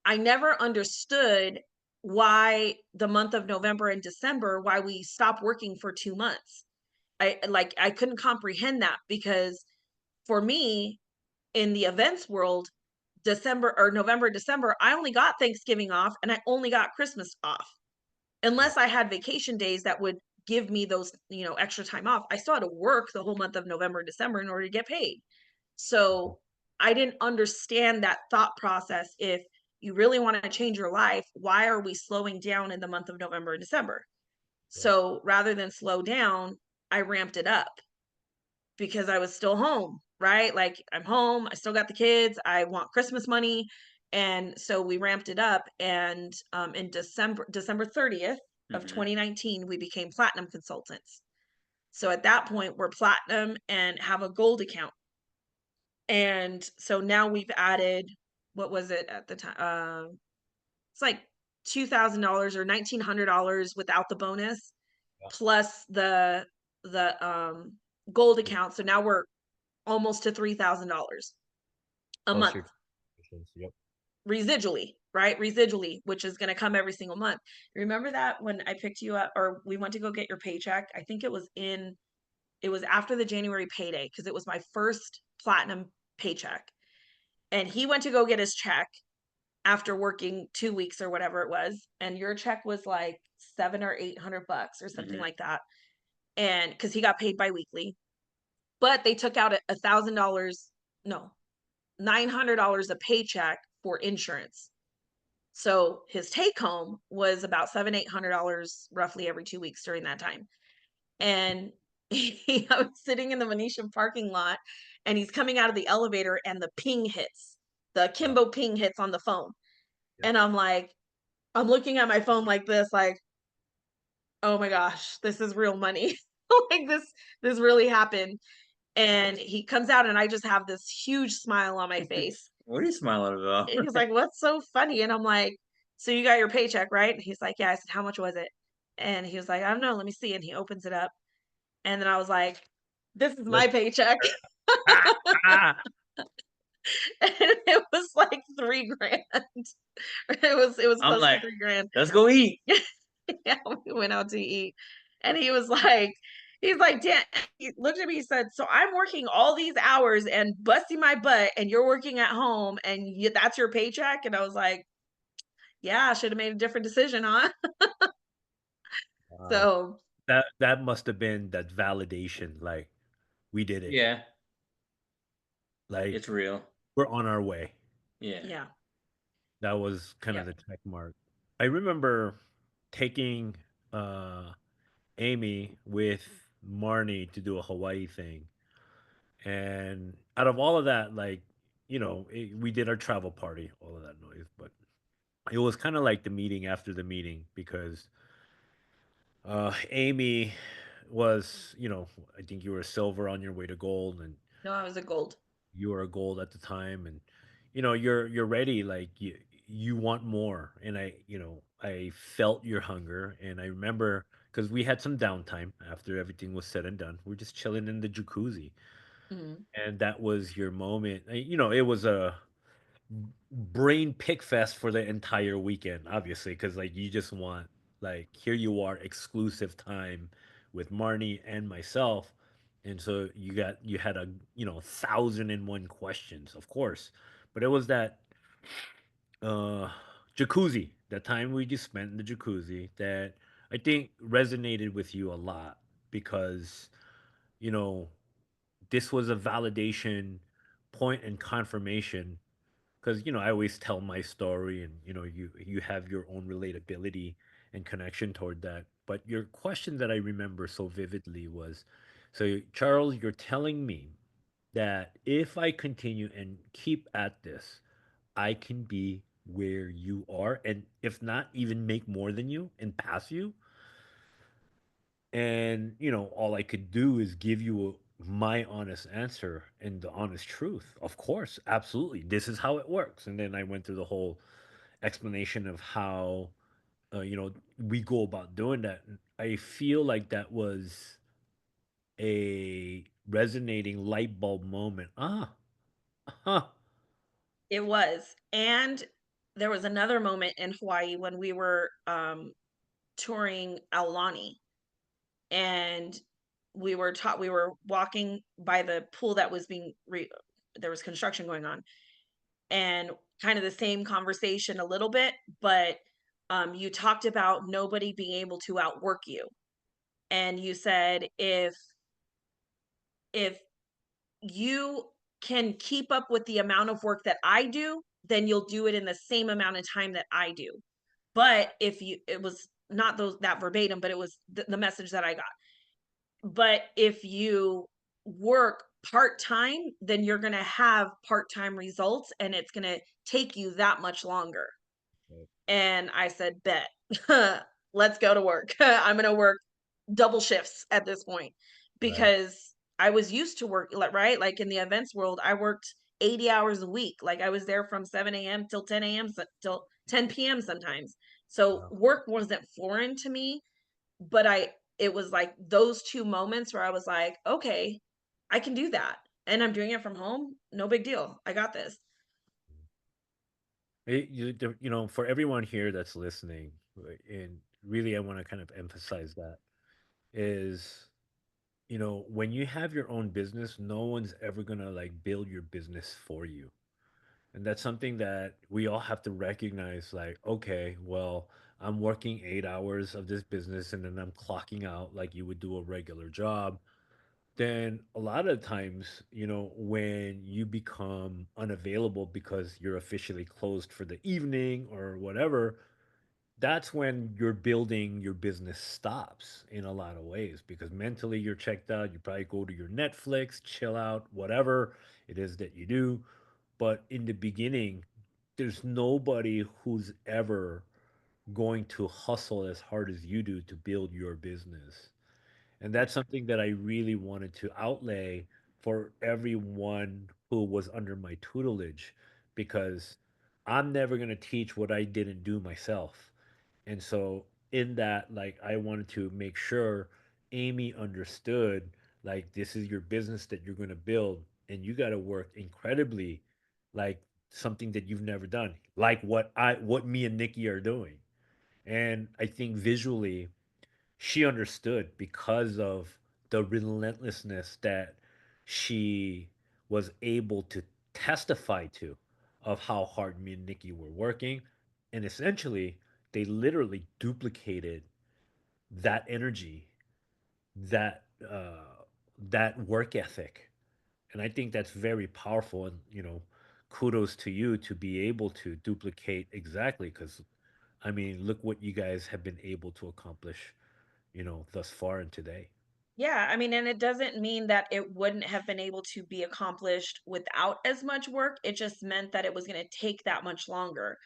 I never understood why the month of November and December, why we stopped working for 2 months. I couldn't comprehend that because for me, in the events world, December or November, December, I only got Thanksgiving off and I only got Christmas off. Right. Unless I had vacation days that would give me those, extra time off. I still had to work the whole month of November, December in order to get paid. Mhm. So I didn't understand that thought process. If you really want to change your life, why are we slowing down in the month of November and December? Right. So rather than slow down, I ramped it up because I was still home, right? Like I'm home, I still got the kids, I want Christmas money. And so we ramped it up and in December 30th of Hmm. 2019 we became platinum consultants. So at that point we're platinum and have a gold account. And so now we've added, what was it at the time? It's like $2,000 or $1,900 without the bonus, Yeah. plus the gold Yeah. account. So now we're almost to $3,000 a Plus month your commissions. Yep. residually, right? Residually, which is going to come every single month. Remember that when I picked you up or we went to go get your paycheck? I think it was after the January payday because it was my first platinum paycheck. And he went to go get his check after working 2 weeks or whatever it was. And your check was like 700 or 800 bucks or something Hmm. like that. And because he got paid biweekly, but they took out $1,000, no, $900 a paycheck for insurance. So his take home was about $700, $800 roughly every 2 weeks during that time. And I was sitting in the Venetian parking lot and he's coming out of the elevator and the ping hits, the Yeah. Kimbo ping hits on the phone. Yep. And I'm like, I'm looking at my phone like this, like, oh my gosh, this is real money. Like this really happened. And he comes out and I just have this huge smile on my face. What are you smiling about? And he's like, "What's so funny?" And I'm like, "So you got your paycheck, right?" And he's like, "Yeah." I said, "How much was it?" And he was like, "I don't know, let me see." And he opens it up. And then I was like, "This is my Let's. paycheck." And it was like 3 grand. It was I'm close to like, 3 grand. let's go eat. Yeah, we went out to eat. And he's like, Dan, he looked at me, he said, "So I'm working all these hours and busting my butt, and you're working at home, and that's your paycheck?" And I was like, "Yeah, I should have made a different decision, huh?" Wow. So, That must have been that validation. Like we did it. Yeah, Like it's real. we're on our way. Yeah. yeah, That was kind of yep. the check mark. I remember taking uh Amy with Marnie to do a Hawaii thing. And out of all of that, like, we did our travel party, all of that noise, but it was kind of like the meeting after the meeting because Amy was, I think you were a silver on your way to gold, and No, I was a gold. you were a gold at the time, and you're ready, like you want more, and I felt your hunger, and I remember because we had some downtime after everything was said and done. We're just chilling in the jacuzzi, Mhm, and that was your moment. It was a brain pick fest for the entire weekend, obviously, because like you just want, like, here you are, exclusive time with Marnie and myself. And so you had a 1,001 questions, of course, but it was that. uh jacuzzi, the time we just spent in the jacuzzi, that I think resonated with you a lot because, you know, this was a validation point and confirmation because, you know, I always tell my story, and, you know, you have your own relatability and connection toward that. But your question that I remember so vividly was, so Charles, you're telling me that if I continue and keep at this, I can be where you are, and if not, even make more than you and pass you. And, you know, all I could do is give you my honest answer and the honest truth. Of course, absolutely. This is how it works. And then I went through the whole explanation of how, you know, we go about doing that. And I feel like that was a resonating light bulb moment. Ah, huh. It was. And there was another moment in Hawaii when we were touring Aulani, and we were walking by the pool that was there was construction going on, and kind of the same conversation a little bit, but you talked about nobody being able to outwork you, and you said if you can keep up with the amount of work that I do, then you'll do it in the same amount of time that I do. But if you, it was not those that verbatim, but it was the message that I got. But if you work part time, then you're going to have part time results, and it's going to take you that much longer. And I said, bet. Let's go to work. I'm going to work double shifts at this point Right. because I was used to work, like, right? Like in the events world, I worked 80 hours a week. Like I was there from 7 a.m. till 10 a.m. Till 10 p.m. sometimes. So Wow. work wasn't foreign to me, but it was like those two moments where I was like, okay, I can do that. And I'm doing it from home. No big deal. I got this. You know, for everyone here that's listening, right, and really, I want to kind of emphasize that is, you know, when you have your own business, no one's ever gonna like build your business for you. And that's something that we all have to recognize, like, okay, well, I'm working 8 hours of this business and then I'm clocking out like you would do a regular job. Then a lot of times, you know, when you become unavailable because you're officially closed for the evening or whatever, that's when your building your business stops in a lot of ways because mentally you're checked out. You probably go to your Netflix, chill out, whatever it is that you do. But in the beginning, there's nobody who's ever going to hustle as hard as you do to build your business. And that's something that I really wanted to outlay for everyone who was under my tutelage because I'm never going to teach what I didn't do myself. And so in that, like, I wanted to make sure Amy understood, like, this is your business that you're going to build, and you got to work incredibly, like, something that you've never done, like what me and Nikki are doing. And I think visually she understood because of the relentlessness that she was able to testify to of how hard me and Nikki were working. And essentially, they literally duplicated that energy, that that work ethic. And I think that's very powerful. And, you know, kudos to you to be able to duplicate exactly because, I mean, look what you guys have been able to accomplish, you know, thus far and today. Yeah, I mean, and it doesn't mean that it wouldn't have been able to be accomplished without as much work. It just meant that it was going to take that much longer.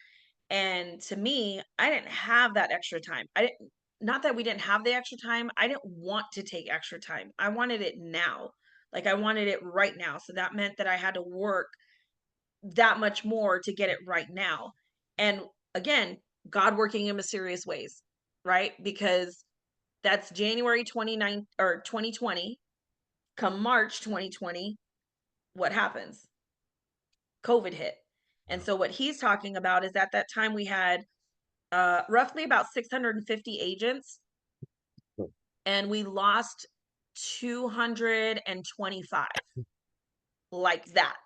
And to me, I didn't have that extra time. I didn't, not that we didn't have the extra time. I didn't want to take extra time. I wanted it now. Like I wanted it right now. So that meant that I had to work that much more to get it right now. And again, God working in mysterious ways, right? Because that's January 29 or 2020. Come March 2020, what happens? COVID hit. And Wow. so what he's talking about is at that time we had roughly about 650 agents, and we lost 225 like that,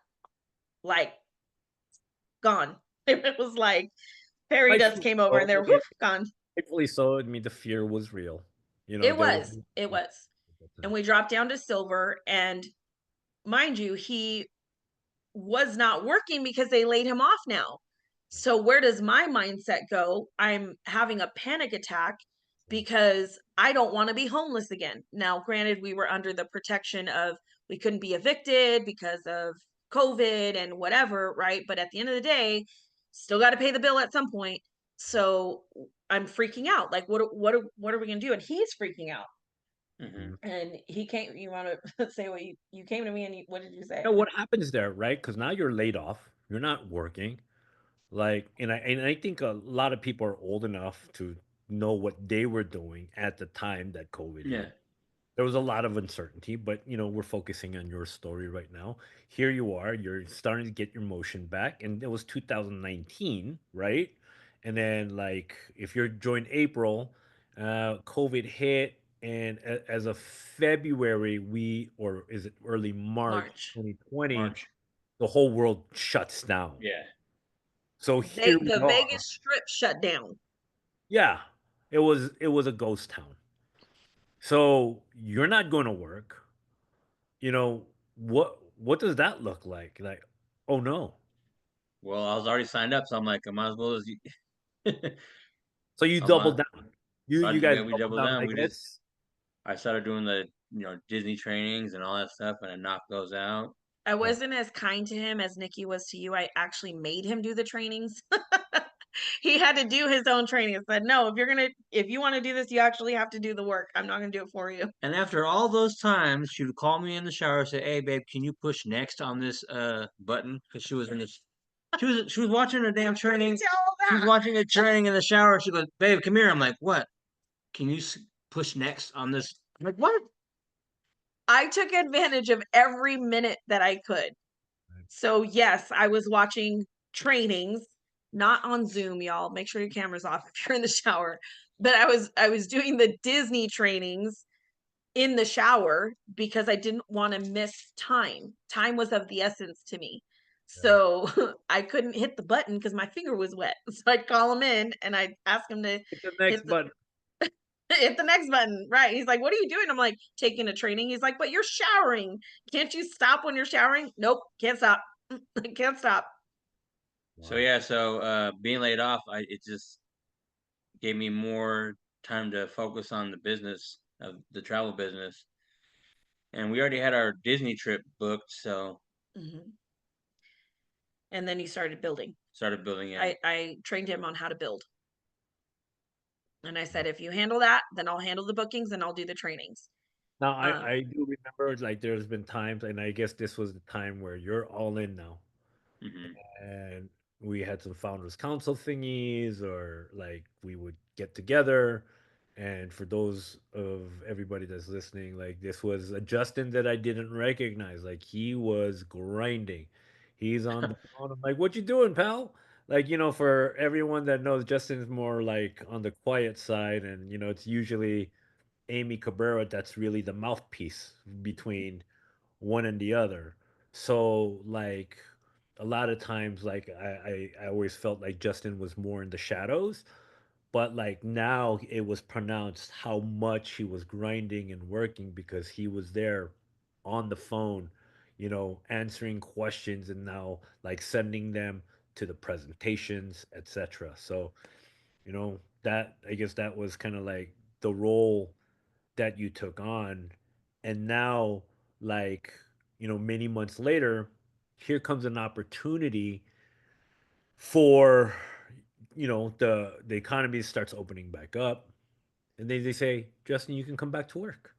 like gone. It was like fairy dust Rightfully came over and so. they're I mean, whoof gone. rightfully so. I mean, the fear was real. It There was was, it was. at that And time. we dropped down to silver. And mind you, he was not working because they laid him off now. So where does my mindset go? I'm having a panic attack because I don't want to be homeless again. Now, granted, we were under the protection of we couldn't be evicted because of COVID and whatever, right? But at the end of the day, still got to pay the bill at some point. So I'm freaking out. Like, what are we gonna do? And he's freaking out. Mm-hmm. Mhm. And he came. You want to say what you came to me and what did you say? Now, what happens there, right? Because now you're laid off. You're not working. Like, and I think a lot of people are old enough to know what they were doing at the time that COVID Yeah. hit. There was a lot of uncertainty, but we're focusing on your story right now. Here you are, you're starting to get your motion back, and it was 2019, right? And then, like, if you're joined April, COVID hit, and as of February, or is it early March March. 2020, March. the whole world shuts down. Yeah. So here we The are. Vegas Strip shut down. Yeah, it was a ghost town. So you're not going to work. What does that look like? Like, oh no. Well, I was already signed up, so I'm like, I might as well as So you I'm doubled not. down. You So you guys we doubled doubled down down. like this. I started doing the Disney trainings and all that stuff, and I knocked those out. I Yeah. wasn't as kind to him as Nikki was to you. I actually made him do the trainings. He had to do his own training. I said, "No, if you want to do this, you actually have to do the work. I'm not going to do it for you." And after all those times, she would call me in the shower and say, "Hey, babe, can you push next on this button?" Because she was in this. She was watching a damn training. She was watching a training in the shower. She goes, "Babe, come here." I'm like, "What? Can you push next on this?" I'm like, "What?" I took advantage of every minute that I could. Right. So yes, I was watching trainings, not on Zoom, y'all. Make sure your camera's off if you're in the shower. But I was doing the Disney trainings in the shower because I didn't want to miss time. Time was of the essence to me. Yeah. So I couldn't hit the button because my finger was wet. So I'd call him in and I'd ask him to Hit the hit next the button. hit the next button. Right. He's like, "What are you doing?" I'm like, "Taking a training." He's like, "But you're showering. Can't you stop when you're showering?" Nope, can't stop. Can't stop. So Wow. yeah, so being laid off, it just gave me more time to focus on the business of the travel business, and we already had our Disney trip booked, so Mhm. And then he started building. started building it. I trained him on how to build. And I said, "If you handle that, then I'll handle the bookings and I'll do the trainings." Now I Um, I do remember, like, there's been times, and I guess this was the time where you're all in now. Hmm. And we had some founders council thingies, or like we would get together. And for those of everybody that's listening, like, this was a Justin that I didn't recognize. Like, he was grinding. He's on the phone. I'm like, "What you doing, pal?" Like, for everyone that knows, Justin's more like on the quiet side, and it's usually Amy Cabrera that's really the mouthpiece between one and the other. So, like, a lot of times, like, I always felt like Justin was more in the shadows, but like now it was pronounced how much he was grinding and working because he was there on the phone, answering questions, and now like sending them to the presentations, etc. So, that, I guess, that was kind of like the role that you took on. And now, like, many months later, here comes an opportunity for, the economy starts opening back up, and they say, "Justin, you can come back to work."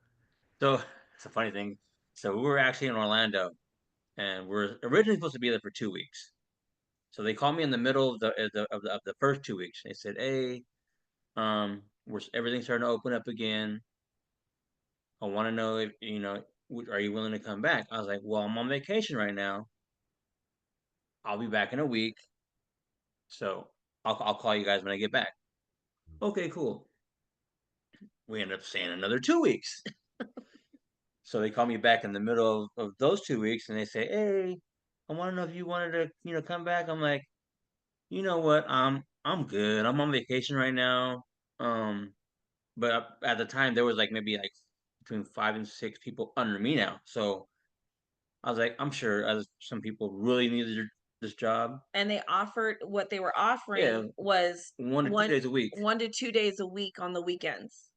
So it's a funny thing. So we were actually in Orlando, and we're originally supposed to be there for 2 weeks. So they called me in the middle of the first 2 weeks. They said, "Hey, everything's starting to open up again. I want to know if are you willing to come back?" I was like, "Well, I'm on vacation right now. I'll be back in a week, so I'll call you guys when I get back." Okay, cool. We end up staying another 2 weeks. So they call me back in the middle of those 2 weeks, and they say, "Hey, I want to know if you wanted to come back." I'm like, You know what? I'm good. I'm on vacation right now. Um, but at the time there was like maybe like between 5 and 6 people under me now. So I was like, I'm sure as some people really needed this job. And they offered what they were Yeah, offering was 1 to 2 days a week. 1 to 2 days a week on the weekends.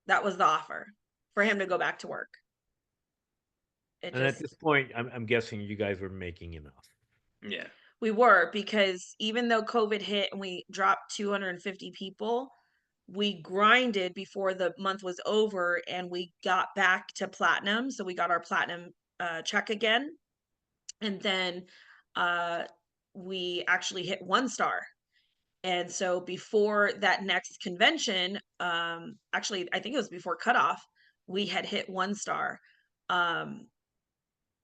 That was the offer for him to go back to work. It And at this just point, I'm guessing you guys were making enough. Yeah. we were, because even though COVID hit and we dropped 250 people, we grinded before the month was over and we got back to platinum. So we got our platinum check again. And then uh, we actually hit 1 star. And so before that next convention, actually, I think it was before cutoff, we had hit 1 star. Um,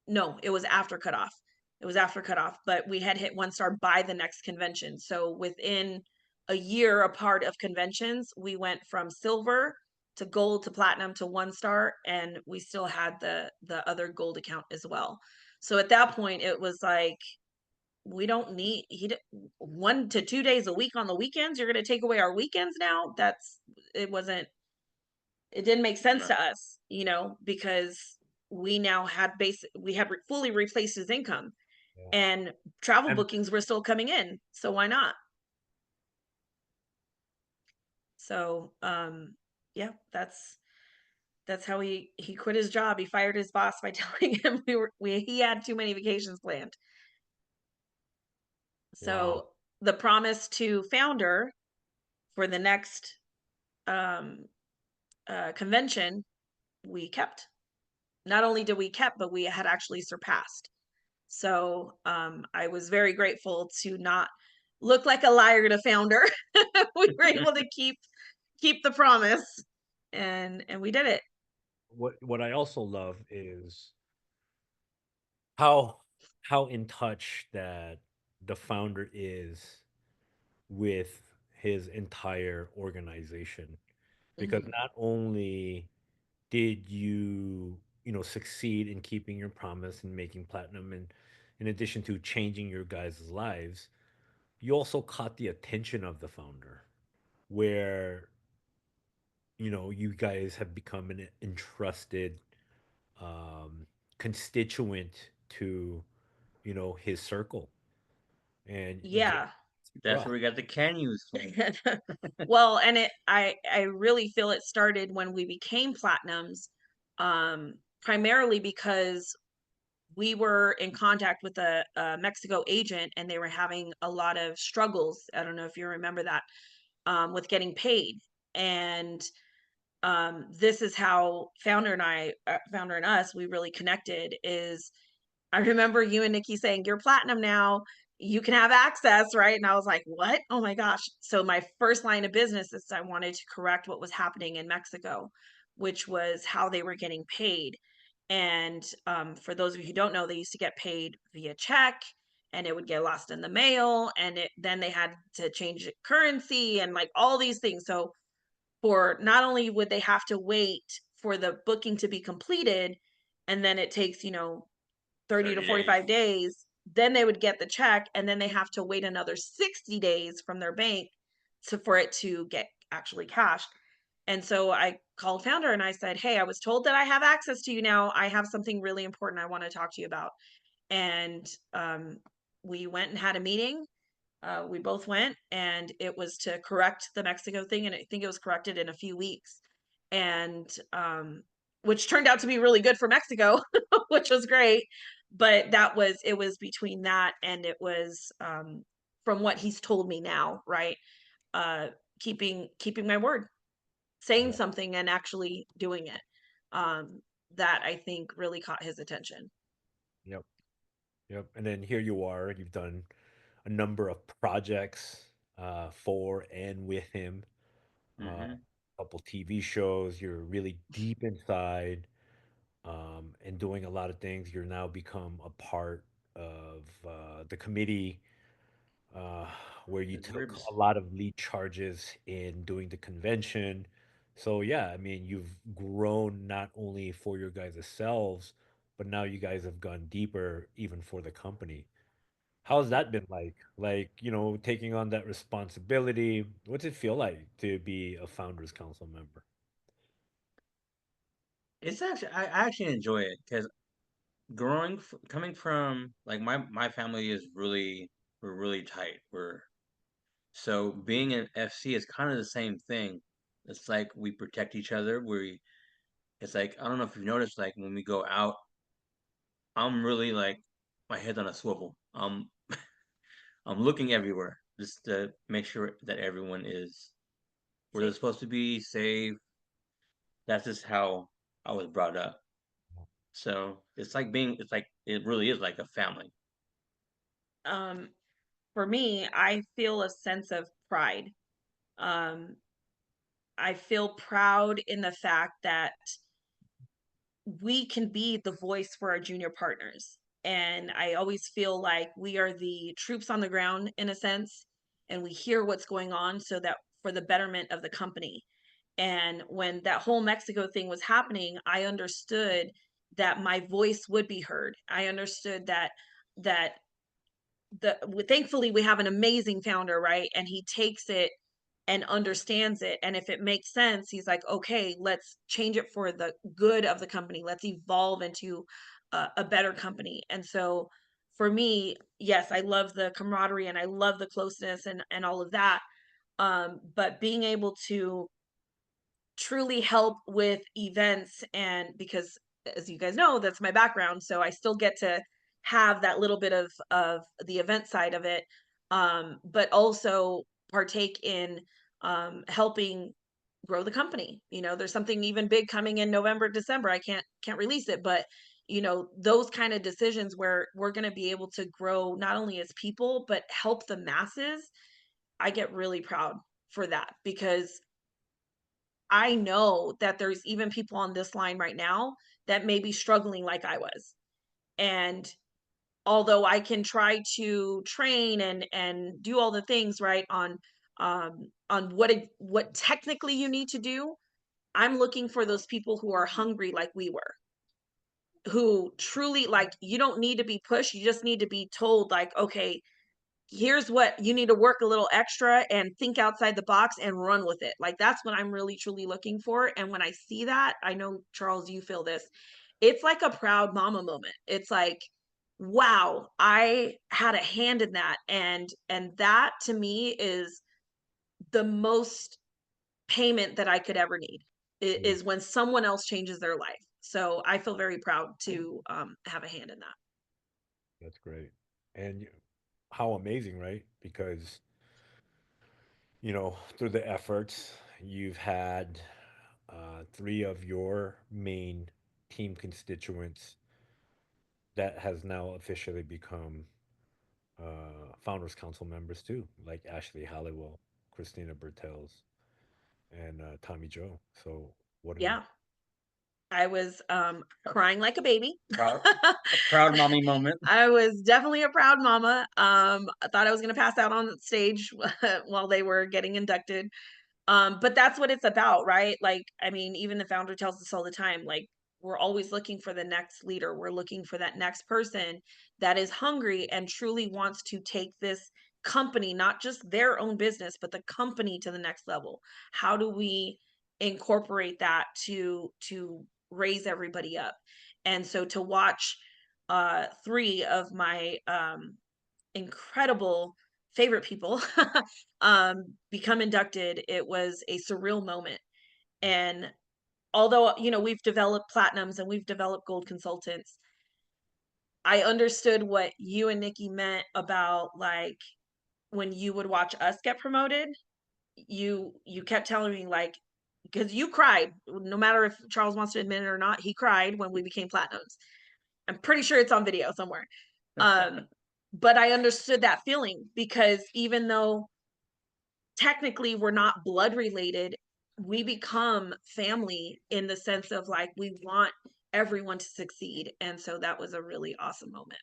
no, it was after cutoff. It was after cutoff, but we had hit 1 star by the next convention. So within a year apart of conventions, we went from silver to gold to platinum to 1 star, and we still had the other gold account as well. So at that point, it was like, we don't need 1 to 2 days a week on the weekends. You're going to take away our weekends now. It wasn't, it didn't make sense No. to us, because we now had fully replaced his income, Yeah. and travel And bookings were still coming in. So why not? So, yeah, that's how he quit his job. He fired his boss by telling him he had too many vacations planned. wow. So the promise to founder for the next um, convention, we kept. Not only did we kept, but we had actually surpassed. So I was very grateful to not look like a liar to founder. We were able to keep the promise, and we did it. What I also love is how how in touch that the founder is with his entire organization, because Mhm. not only did you, succeed in keeping your promise and making platinum, and in addition to changing your guys' lives, you also caught the attention of the founder, where you guys have become an entrusted um, constituent to his circle, and you get Yeah. That's where we got the can use from. Well, and I really feel it started when we became platinums, primarily because we were in contact with a Mexico agent, and they were having a lot of struggles. I don't know if you remember that, with getting paid. And this is how founder and us, we really connected. Is I remember you and Nikki saying, "You're platinum now. You can have access," right? And I was like, "What? Oh my gosh." So my first line of business is I wanted to correct what was happening in Mexico, which was how they were getting paid. And for those of you who don't know, they used to get paid via check, and it would get lost in the mail, and then they had to change currency and like all these things. So for not only would they have to wait for the booking to be completed, and then it takes, 30 to 30 days. 45 days, then they would get the check, and then they have to wait another 60 days from their bank for it to get actually cashed. And so I called founder and I said, "Hey, I was told that I have access to you now. I have something really important I want to talk to you about." And we went and had a meeting. We both went, and it was to correct the Mexico thing, and I think it was corrected in a few weeks, and which turned out to be really good for Mexico, which was great. But it was between that, and it was from what he's told me now, right? Uh, keeping my word, saying Yeah. something and actually doing it. That I think really caught his attention. Yep. Yep. And then here you are. You've done a number of projects for and with him. A Hmm. couple TV shows. You're really deep inside, and doing a lot of things. You're now become a part of the committee, uh, where you His took ribs. a lot of lead charges in doing the convention. So yeah, I mean, you've grown not only for your guys' selves, but now you guys have gone deeper even for the company. how's that been like? Like, taking on that responsibility. What's it feel like to be a founders council member? It's actually I actually enjoy it because coming from like my family is we're really tight. We're so being an FC is kind of the same thing. It's like we protect each other. We It's like I don't know if you've noticed, like when we go out, I'm really like my head's on a swivel. I'm looking everywhere just to make sure that everyone is where they're Safe. supposed to be, safe. That's just how I was brought up. So it's like it really is like a family. Um, for me, I feel a sense of pride. Um, I feel proud in the fact that we can be the voice for our junior partners. And I always feel like we are the troops on the ground in a sense, and we hear what's going on so that for the betterment of the company. And when that whole Mexico thing was happening, I understood that my voice would be heard. I understood that thankfully we have an amazing founder, right? And he takes it and understands it, and if it makes sense, he's like, okay, let's change it for the good of the company, let's evolve into a better company. And so for me, yes, I love the camaraderie and I love the closeness and all of that, but being able to truly help with events, and because as you guys know, that's my background, so I still get to have that little bit of the event side of it, but also partake in helping grow the company. There's something even big coming in November, December. I can't release it, but those kind of decisions where we're going to be able to grow not only as people but help the masses. I get really proud for that because I know that there's even people on this line right now that may be struggling like I was. And although I can try to train and do all the things right on what technically you need to do, I'm looking for those people who are hungry like we were, who truly, like, you don't need to be pushed, you just need to be told, like, okay, here's what you need to work a little extra and think outside the box and run with it. Like, that's what I'm really truly looking for. And when I see that, I know, Charles, you feel this. It's like a proud mama moment. It's like, wow, I had a hand in that. And that to me is the most payment that I could ever need, Mm, is when someone else changes their life. So I feel very proud to have a hand in that. that's great. And how amazing, right? Because, through the efforts, you've had three of your main team constituents that has now officially become founders council members too, like Ashley Halliwell, Christina Bertels, and Tommy Joe. So what an Yeah. I was crying like a baby. Proud, a proud mommy moment. I was definitely a proud mama. I thought I was gonna pass out on stage while they were getting inducted. But that's what it's about, right? Like, I mean, even the founder tells us all the time, like, we're always looking for the next leader. We're looking for that next person that is hungry and truly wants to take this company, not just their own business, but the company to the next level. How do we incorporate that to raise everybody up? And so to watch three of my incredible favorite people become inducted, it was a surreal moment. And although, we've developed platinums and we've developed gold consultants, I understood what you and Nikki meant about, like, when you would watch us get promoted, you kept telling me, like, because you cried, no matter if Charles wants to admit it or not, he cried when we became platinums. I'm pretty sure it's on video somewhere. Um, but I understood that feeling because even though technically we're not blood related, we become family in the sense of, like, we want everyone to succeed. And so that was a really awesome moment.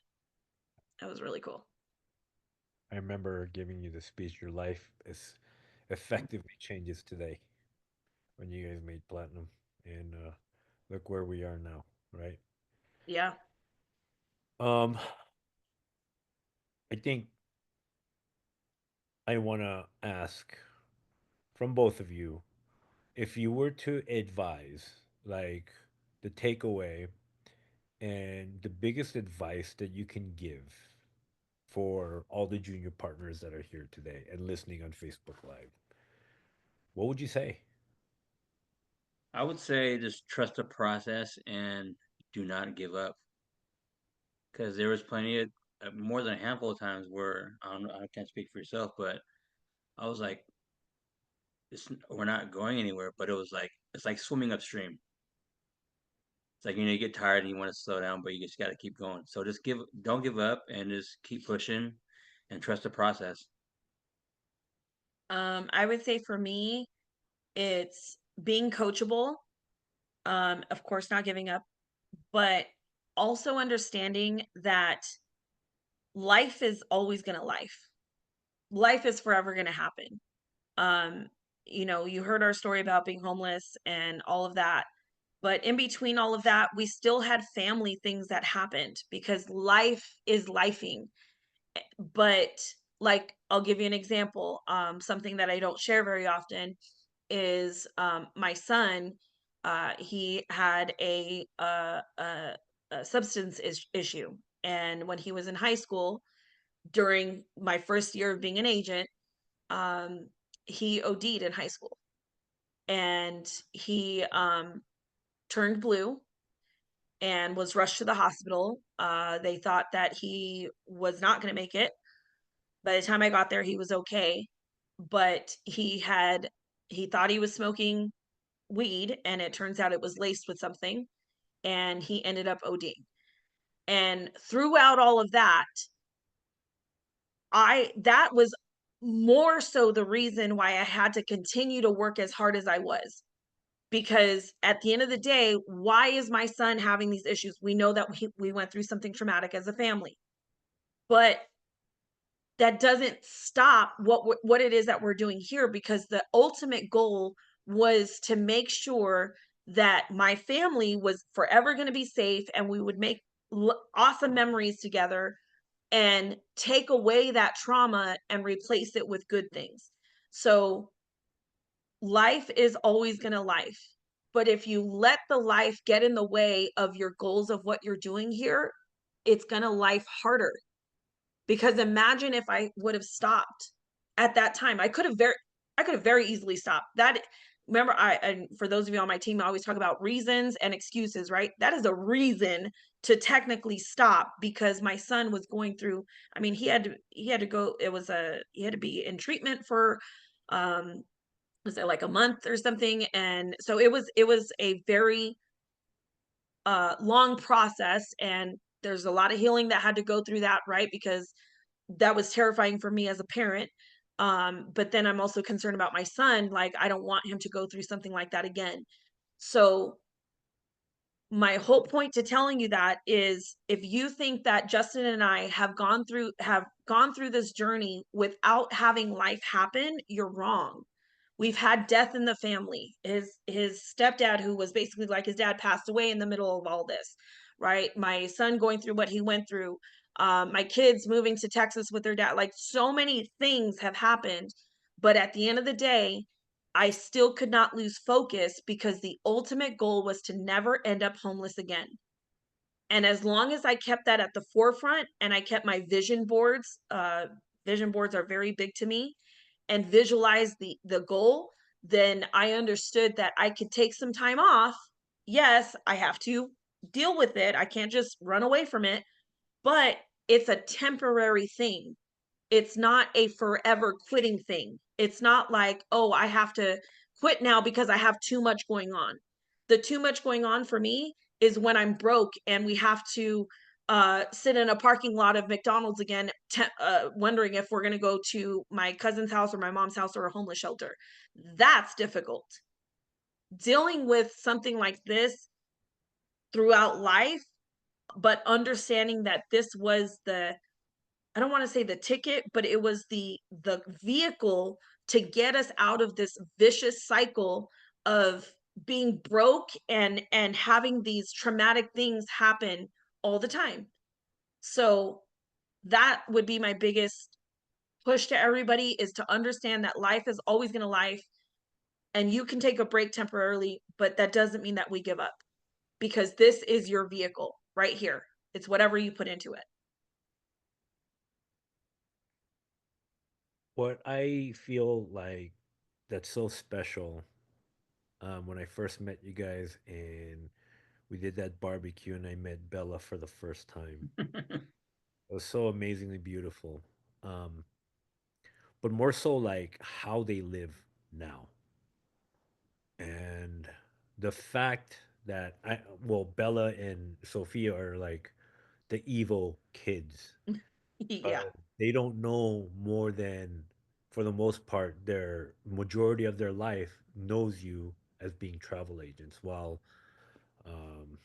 That was really cool. I remember giving you the speech. Your life is effectively changes today when you guys made platinum, and look where we are now, right? Yeah. Um, I think I want to ask from both of you, if you were to advise, like the takeaway and the biggest advice that you can give for all the junior partners that are here today and listening on Facebook Live, what would you say? I would say just trust the process and do not give up. Because there was plenty of more than a handful of times where I can't speak for yourself, but I was like, we're not going anywhere. But it was like it's like swimming upstream. It's like you get tired and you want to slow down, but you just got to keep going. So just don't give up, and just keep pushing, and trust the process. I would say for me, it's being coachable. Of course, not giving up, but also understanding that life is always going to life. Life is forever going to happen. Um, you heard our story about being homeless and all of that. But in between all of that, we still had family things that happened because life is lifing. But like, I'll give you an example. Something that I don't share very often is my son. He had a substance issue, and when he was in high school, during my first year of being an agent, um, he OD'd in high school, and he turned blue and was rushed to the hospital. They thought that he was not going to make it. By the time I got there, he was okay, but he thought he was smoking weed, and it turns out it was laced with something, and he ended up ODing. And throughout all of that, that was more so the reason why I had to continue to work as hard as I was. Because at the end of the day, why is my son having these issues? We know that we went through something traumatic as a family, but that doesn't stop what it is that we're doing here, because the ultimate goal was to make sure that my family was forever going to be safe, and we would make awesome memories together and take away that trauma and replace it with good things. So life is always going to life. But if you let the life get in the way of your goals of what you're doing here, it's going to life harder. Because imagine if I would have stopped at that time. I could have very easily stopped. That remember and for those of you on my team, I always talk about reasons and excuses, right? That is a reason to technically stop, because my son was going through, I mean, he had to go, he had to be in treatment for was it like a month or something, and so it was a very long process, and there's a lot of healing that had to go through that, right? Because that was terrifying for me as a parent. But then I'm also concerned about my son. Like, I don't want him to go through something like that again. So my whole point to telling you that is, if you think that Justin and I have gone through this journey without having life happen, you're wrong. We've had death in the family. His stepdad, who was basically like his dad, passed away in the middle of all this, right? My son going through what he went through, my kids moving to Texas with their dad. Like, so many things have happened, but at the end of the day, I still could not lose focus, because the ultimate goal was to never end up homeless again. And as long as I kept that at the forefront, and I kept my vision boards are very big to me, and visualize the goal, then I understood that I could take some time off. Yes, I have to deal with it. I can't just run away from it, but it's a temporary thing. It's not a forever quitting thing. It's not like, oh, I have to quit now because I have too much going on. The too much going on for me is when I'm broke and we have to sit in a parking lot of McDonald's again, wondering if we're going to go to my cousin's house or my mom's house or a homeless shelter. That's difficult. Dealing with something like this throughout life, but understanding that this was I don't want to say the ticket, but it was the vehicle to get us out of this vicious cycle of being broke and having these traumatic things happen all the time. So That would be my biggest push to everybody, is to understand that life is always gonna life, and you can take a break temporarily, but that doesn't mean that we give up, because this is your vehicle right here. It's whatever you put into it. What I feel like that's so special, when I first met you guys and we did that barbecue and I met Bella for the first time. It was so amazingly beautiful. Um, but more so like how they live now. And the fact that well, Bella and Sophia are like the evil kids. Yeah, But they don't know more than, for the most part, their majority of their life knows you as being travel agents, while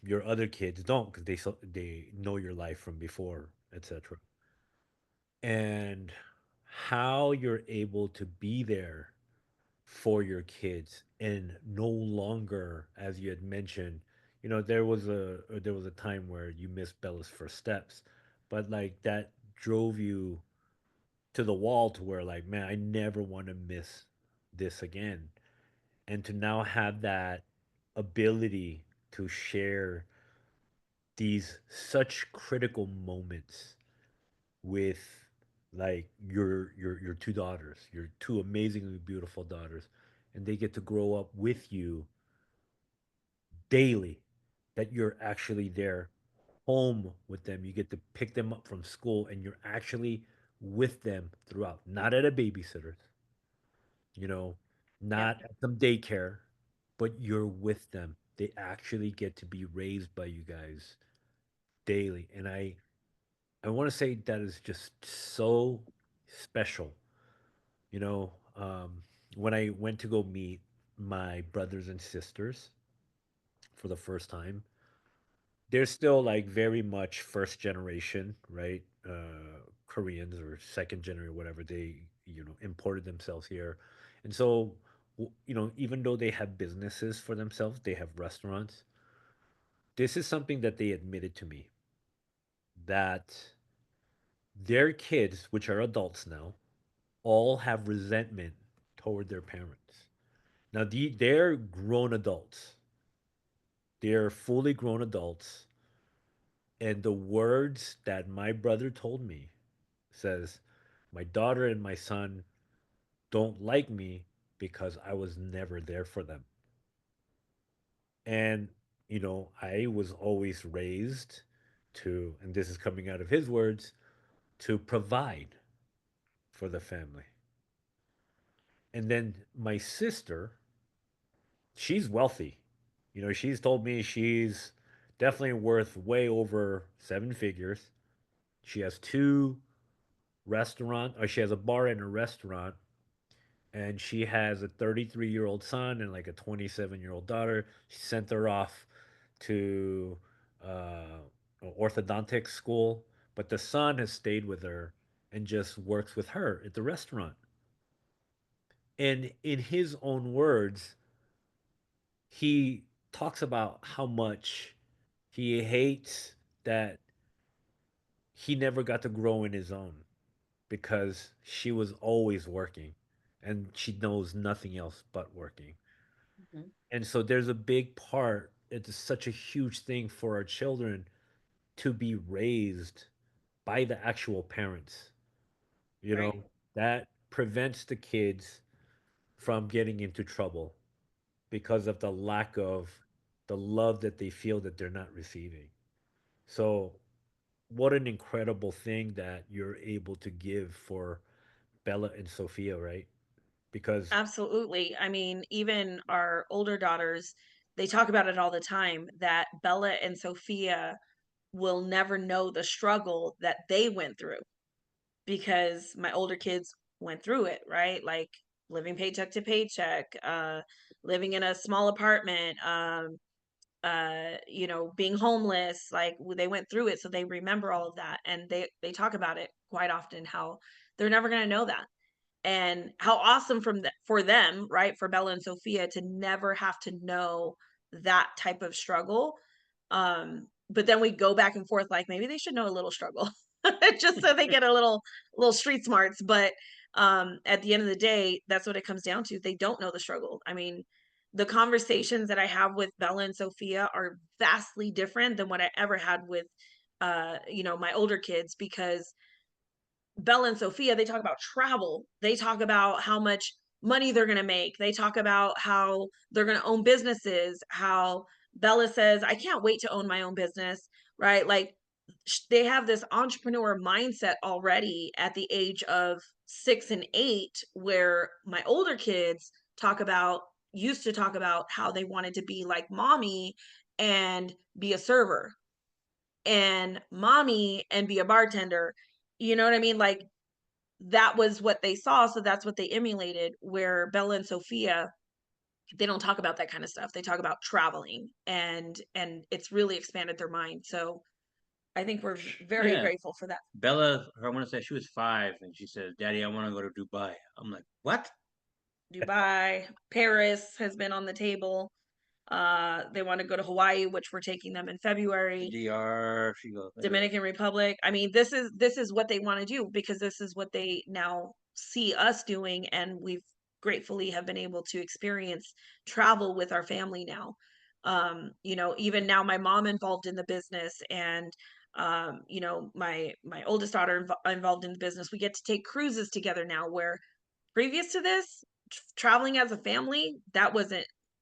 your other kids don't, because they know your life from before, etc. And how you're able to be there for your kids and no longer, as you had mentioned, there was a time where you missed Bella's first steps, but like that drove you to the wall to where like, man, I never want to miss this again. And to now have that ability to share these such critical moments with like your two daughters, your two amazingly beautiful daughters, and they get to grow up with you daily, that you're actually there home with them. You get to pick them up from school and you're actually with them throughout, not at a babysitter's, you know, yeah, not at some daycare, but you're with them. They actually get to be raised by you guys daily. And I want to say that is just so special. You know, when I went to go meet my brothers and sisters for the first time, they're still like very much first generation, right? Koreans or second generation, whatever. They, imported themselves here. And so, even though they have businesses for themselves, they have restaurants. This is something that they admitted to me, that their kids, which are adults now, all have resentment toward their parents. Now, they're grown adults. They're fully grown adults. And the words that my brother told me says, my daughter and my son don't like me because I was never there for them. And, I was always raised to, and this is coming out of his words, to provide for the family. And then my sister, she's wealthy. She's told me she's definitely worth way over seven figures. She has two restaurant, or she has a bar and a restaurant, and she has a 33-year-old son and like a 27-year-old daughter. She sent her off to orthodontic school, but the son has stayed with her and just works with her at the restaurant. And in his own words, he talks about how much he hates that he never got to grow in his own because she was always working and she knows nothing else but working. mhm, And so there's a big part, it's such a huge thing for our children to be raised by the actual parents, you right. know, that prevents the kids from getting into trouble because of the lack of the love that they feel that they're not receiving. So, what an incredible thing that you're able to give for Bella and Sophia, right? Because Absolutely. I mean, even our older daughters, they talk about it all the time, that Bella and Sophia will never know the struggle that they went through, because my older kids went through it, right? Like living paycheck to paycheck, living in a small apartment, being homeless, like they went through it, so they remember all of that, and they talk about it quite often, how they're never going to know that, and how awesome for them, right, for Bella and Sophia to never have to know that type of struggle. But then we go back and forth, like maybe they should know a little struggle. just so they get a little street smarts. But at the end of the day, that's what it comes down to. They don't know the struggle. I mean, the conversations that I have with Bella and Sophia are vastly different than what I ever had with my older kids, because Bella and Sophia, they talk about travel. They talk about how much money they're going to make. They talk about how they're going to own businesses. How Bella says, I can't wait to own my own business, right? Like, they have this entrepreneur mindset already at the age of 6 and 8, where my older kids used to talk about how they wanted to be like mommy and be a server, and mommy and be a bartender. You know what I mean? Like, that was what they saw, so that's what they emulated. Where Bella and Sophia, they don't talk about that kind of stuff. They talk about traveling, and it's really expanded their mind. So I think we're very Yeah. grateful for that. Bella, I want to say she was 5, and she says, "Daddy, I want to go to Dubai." I'm like, "What?" Dubai, Paris has been on the table. They want to go to Hawaii, which we're taking them in February. DR. She goes everywhere. Dominican Republic. I mean, this is what they want to do, because this is what they now see us doing, and we've gratefully have been able to experience travel with our family now. Even now my mom involved in the business, and my oldest daughter involved in the business. We get to take cruises together now, where previous to this, traveling as a family,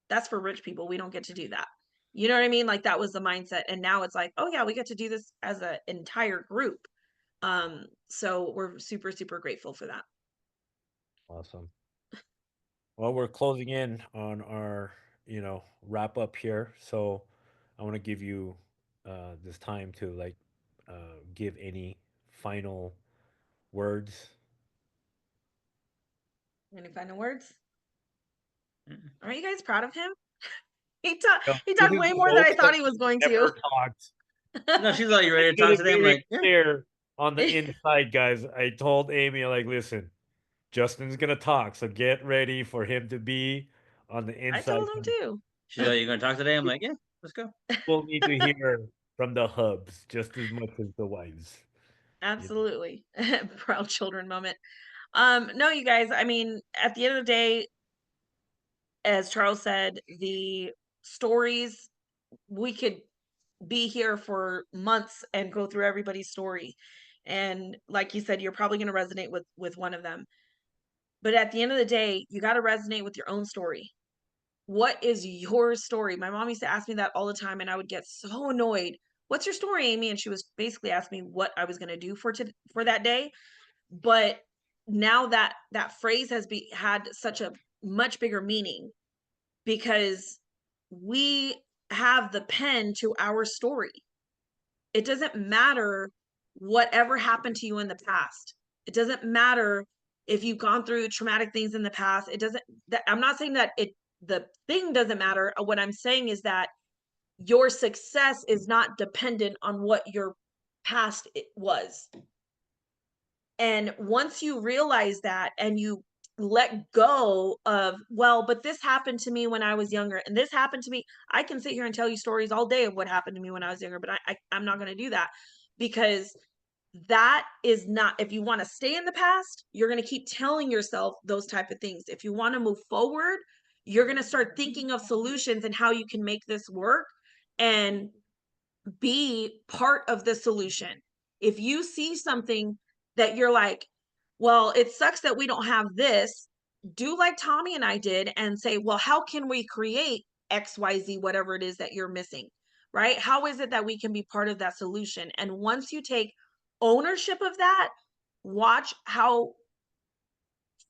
that's for rich people. We don't get to do that. You know what I mean? Like, that was the mindset. And now it's like, oh yeah, we get to do this as an entire group. So we're super, super grateful for that. Awesome. Well, we're closing in on our, wrap up here. So I want to give you this time to like give any final words. Any final words? Mm-mm. Are you guys proud of him? He No, talked he this talked is way the more than most I that thought he was he's going to. ever talked. No, she's like, "You ready to Made talk it today?" I'm very like, "Yeah, clear on the inside, guys. I told Amy, like, listen, Justin's gonna talk, so get ready for him to be on the I inside. told him too. she's like, you gonna talk today?" I'm like, "Yeah, let's go." People need to hear from the hubs just as much as the wives. You know? Absolutely. Proud children moment. No, you guys, I mean, at the end of the day, as Charles said, the stories, we could be here for months and go through everybody's story. And like you said, you're probably going to resonate with one of them. But at the end of the day, you got to resonate with your own story. What is your story? My mom used to ask me that all the time, and I would get so annoyed. What's your story, Amy? And she was basically asking me what I was going to do for that day. But now that phrase has had such a much bigger meaning, because we have the pen to our story. It doesn't matter whatever happened to you in the past. It doesn't matter if you've gone through traumatic things in the past. It doesn't that I'm not saying that the thing doesn't matter. What I'm saying is that your success is not dependent on what your past was. And once you realize that, and you let go of, well, but this happened to me when I was younger, and this happened to me. I can sit here and tell you stories all day of what happened to me when I was younger, but I'm not going to do that, because that is not, if you want to stay in the past, you're going to keep telling yourself those type of things. If you want to move forward, you're going to start thinking of solutions and how you can make this work and be part of the solution. If you see something that you're like, well, it sucks that we don't have this, do like Tommy and I did and say, well, how can we create XYZ, whatever it is that you're missing, right? How is it that we can be part of that solution? And once you take ownership of that, watch how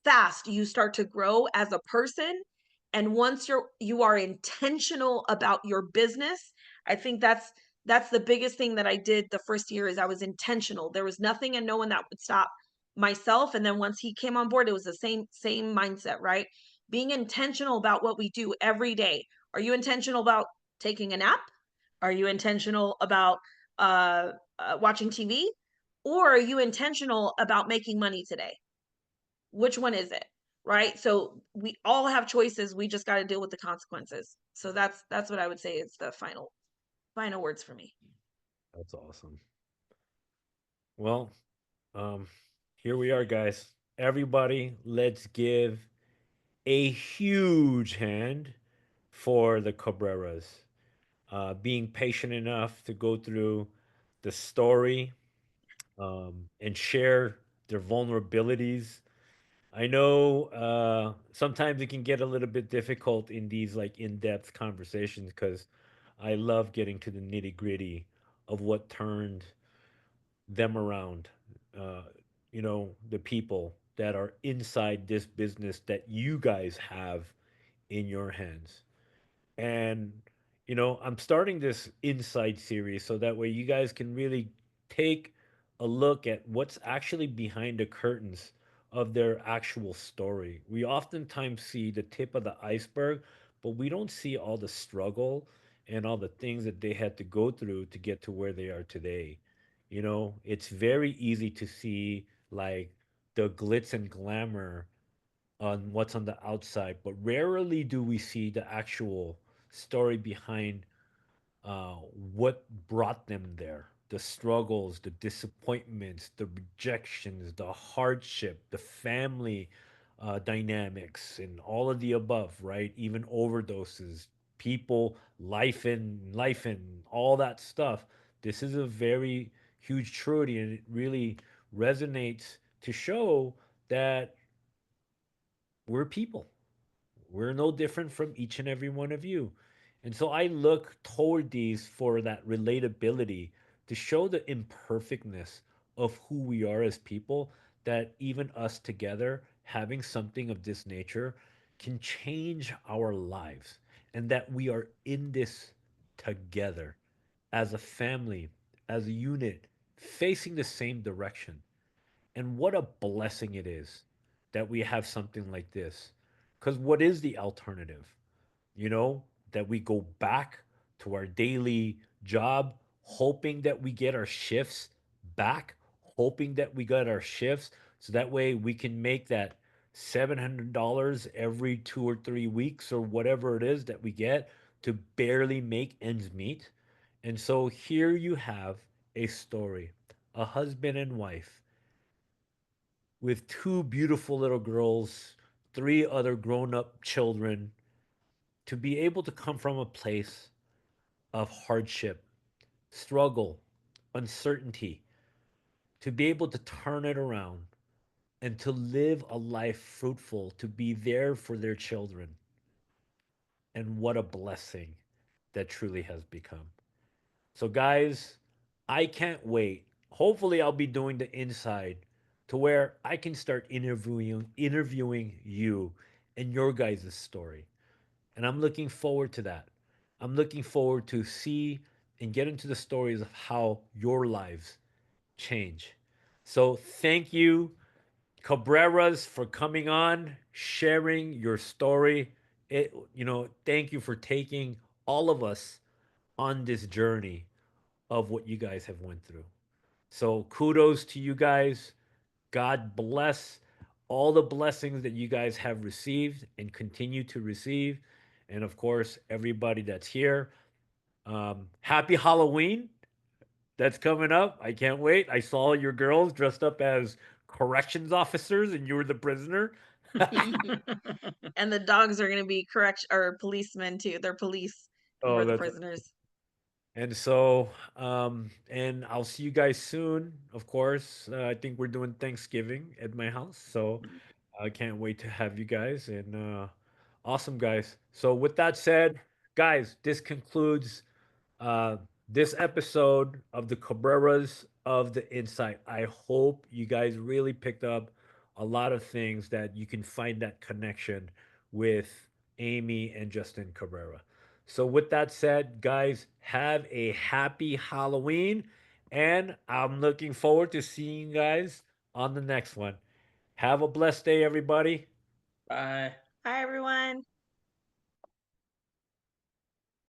fast you start to grow as a person. And once you are intentional about your business, I think that's the biggest thing that I did the first year. Is I was intentional. There was nothing and no one that would stop myself. And then once he came on board, it was the same mindset, right? Being intentional about what we do every day. Are you intentional about taking a nap? Are you intentional about watching TV? Or are you intentional about making money today? Which one is it? Right? So we all have choices. We just got to deal with the consequences. So that's what I would say is the final words for me. That's awesome. Well, um, here we are, guys. Everybody, let's give a huge hand for the Cabreras. Being patient enough to go through the story and share their vulnerabilities. I know sometimes it can get a little bit difficult in these like in-depth conversations because I love getting to the nitty-gritty of what turned them around. Uh, the people that are inside this business that you guys have in your hands. And, I'm starting this inside series so that way you guys can really take a look at what's actually behind the curtains of their actual story. We oftentimes see the tip of the iceberg, but we don't see all the struggle and all the things that they had to go through to get to where they are today. It's very easy to see like the glitz and glamour on what's on the outside, but rarely do we see the actual story behind what brought them there, the struggles, the disappointments, the rejections, the hardship, the family dynamics, and all of the above, right? Even overdoses, people, life and all that stuff. This is a very huge truity, and it really resonates to show that we're people. We're no different from each and every one of you. And so I look toward these for that relatability to show the imperfectness of who we are as people, that even us together having something of this nature can change our lives, and that we are in this together as a family, as a unit, facing the same direction. And what a blessing it is that we have something like this. Because what is the alternative? That we go back to our daily job, hoping that we get our shifts back, hoping that we got our shifts so that way we can make that $700 every 2 or 3 weeks or whatever it is that we get to barely make ends meet. And so here you have a story, a husband and wife with two beautiful little girls, three other grown up children, to be able to come from a place of hardship, struggle, uncertainty, to be able to turn it around and to live a life fruitful, to be there for their children. And what a blessing that truly has become. So, guys, I can't wait. Hopefully, I'll be doing the inside to where I can start interviewing you and your guys' story. And I'm looking forward to that. I'm looking forward to see and get into the stories of how your lives change. So thank you, Cabreras, for coming on, sharing your story. Thank you for taking all of us on this journey of what you guys have went through. So kudos to you guys. God bless all the blessings that you guys have received and continue to receive. And of course, everybody that's here. Happy Halloween. That's coming up. I can't wait. I saw your girls dressed up as corrections officers and you were the prisoner. And the dogs are gonna be correct or policemen too. They're police and we're Oh, the that's prisoners. and so and I'll see you guys soon. Of course, I think we're doing Thanksgiving at my house, so I can't wait to have you guys and awesome guys. So with that said, guys, this concludes uh, this episode of the Cabreras of the Insight. I hope you guys really picked up a lot of things that you can find that connection with Amy and Justin Cabrera. So, with that said, guys, have a happy Halloween, and I'm looking forward to seeing you guys on the next one. Have a blessed day, everybody. Bye. Hi everyone.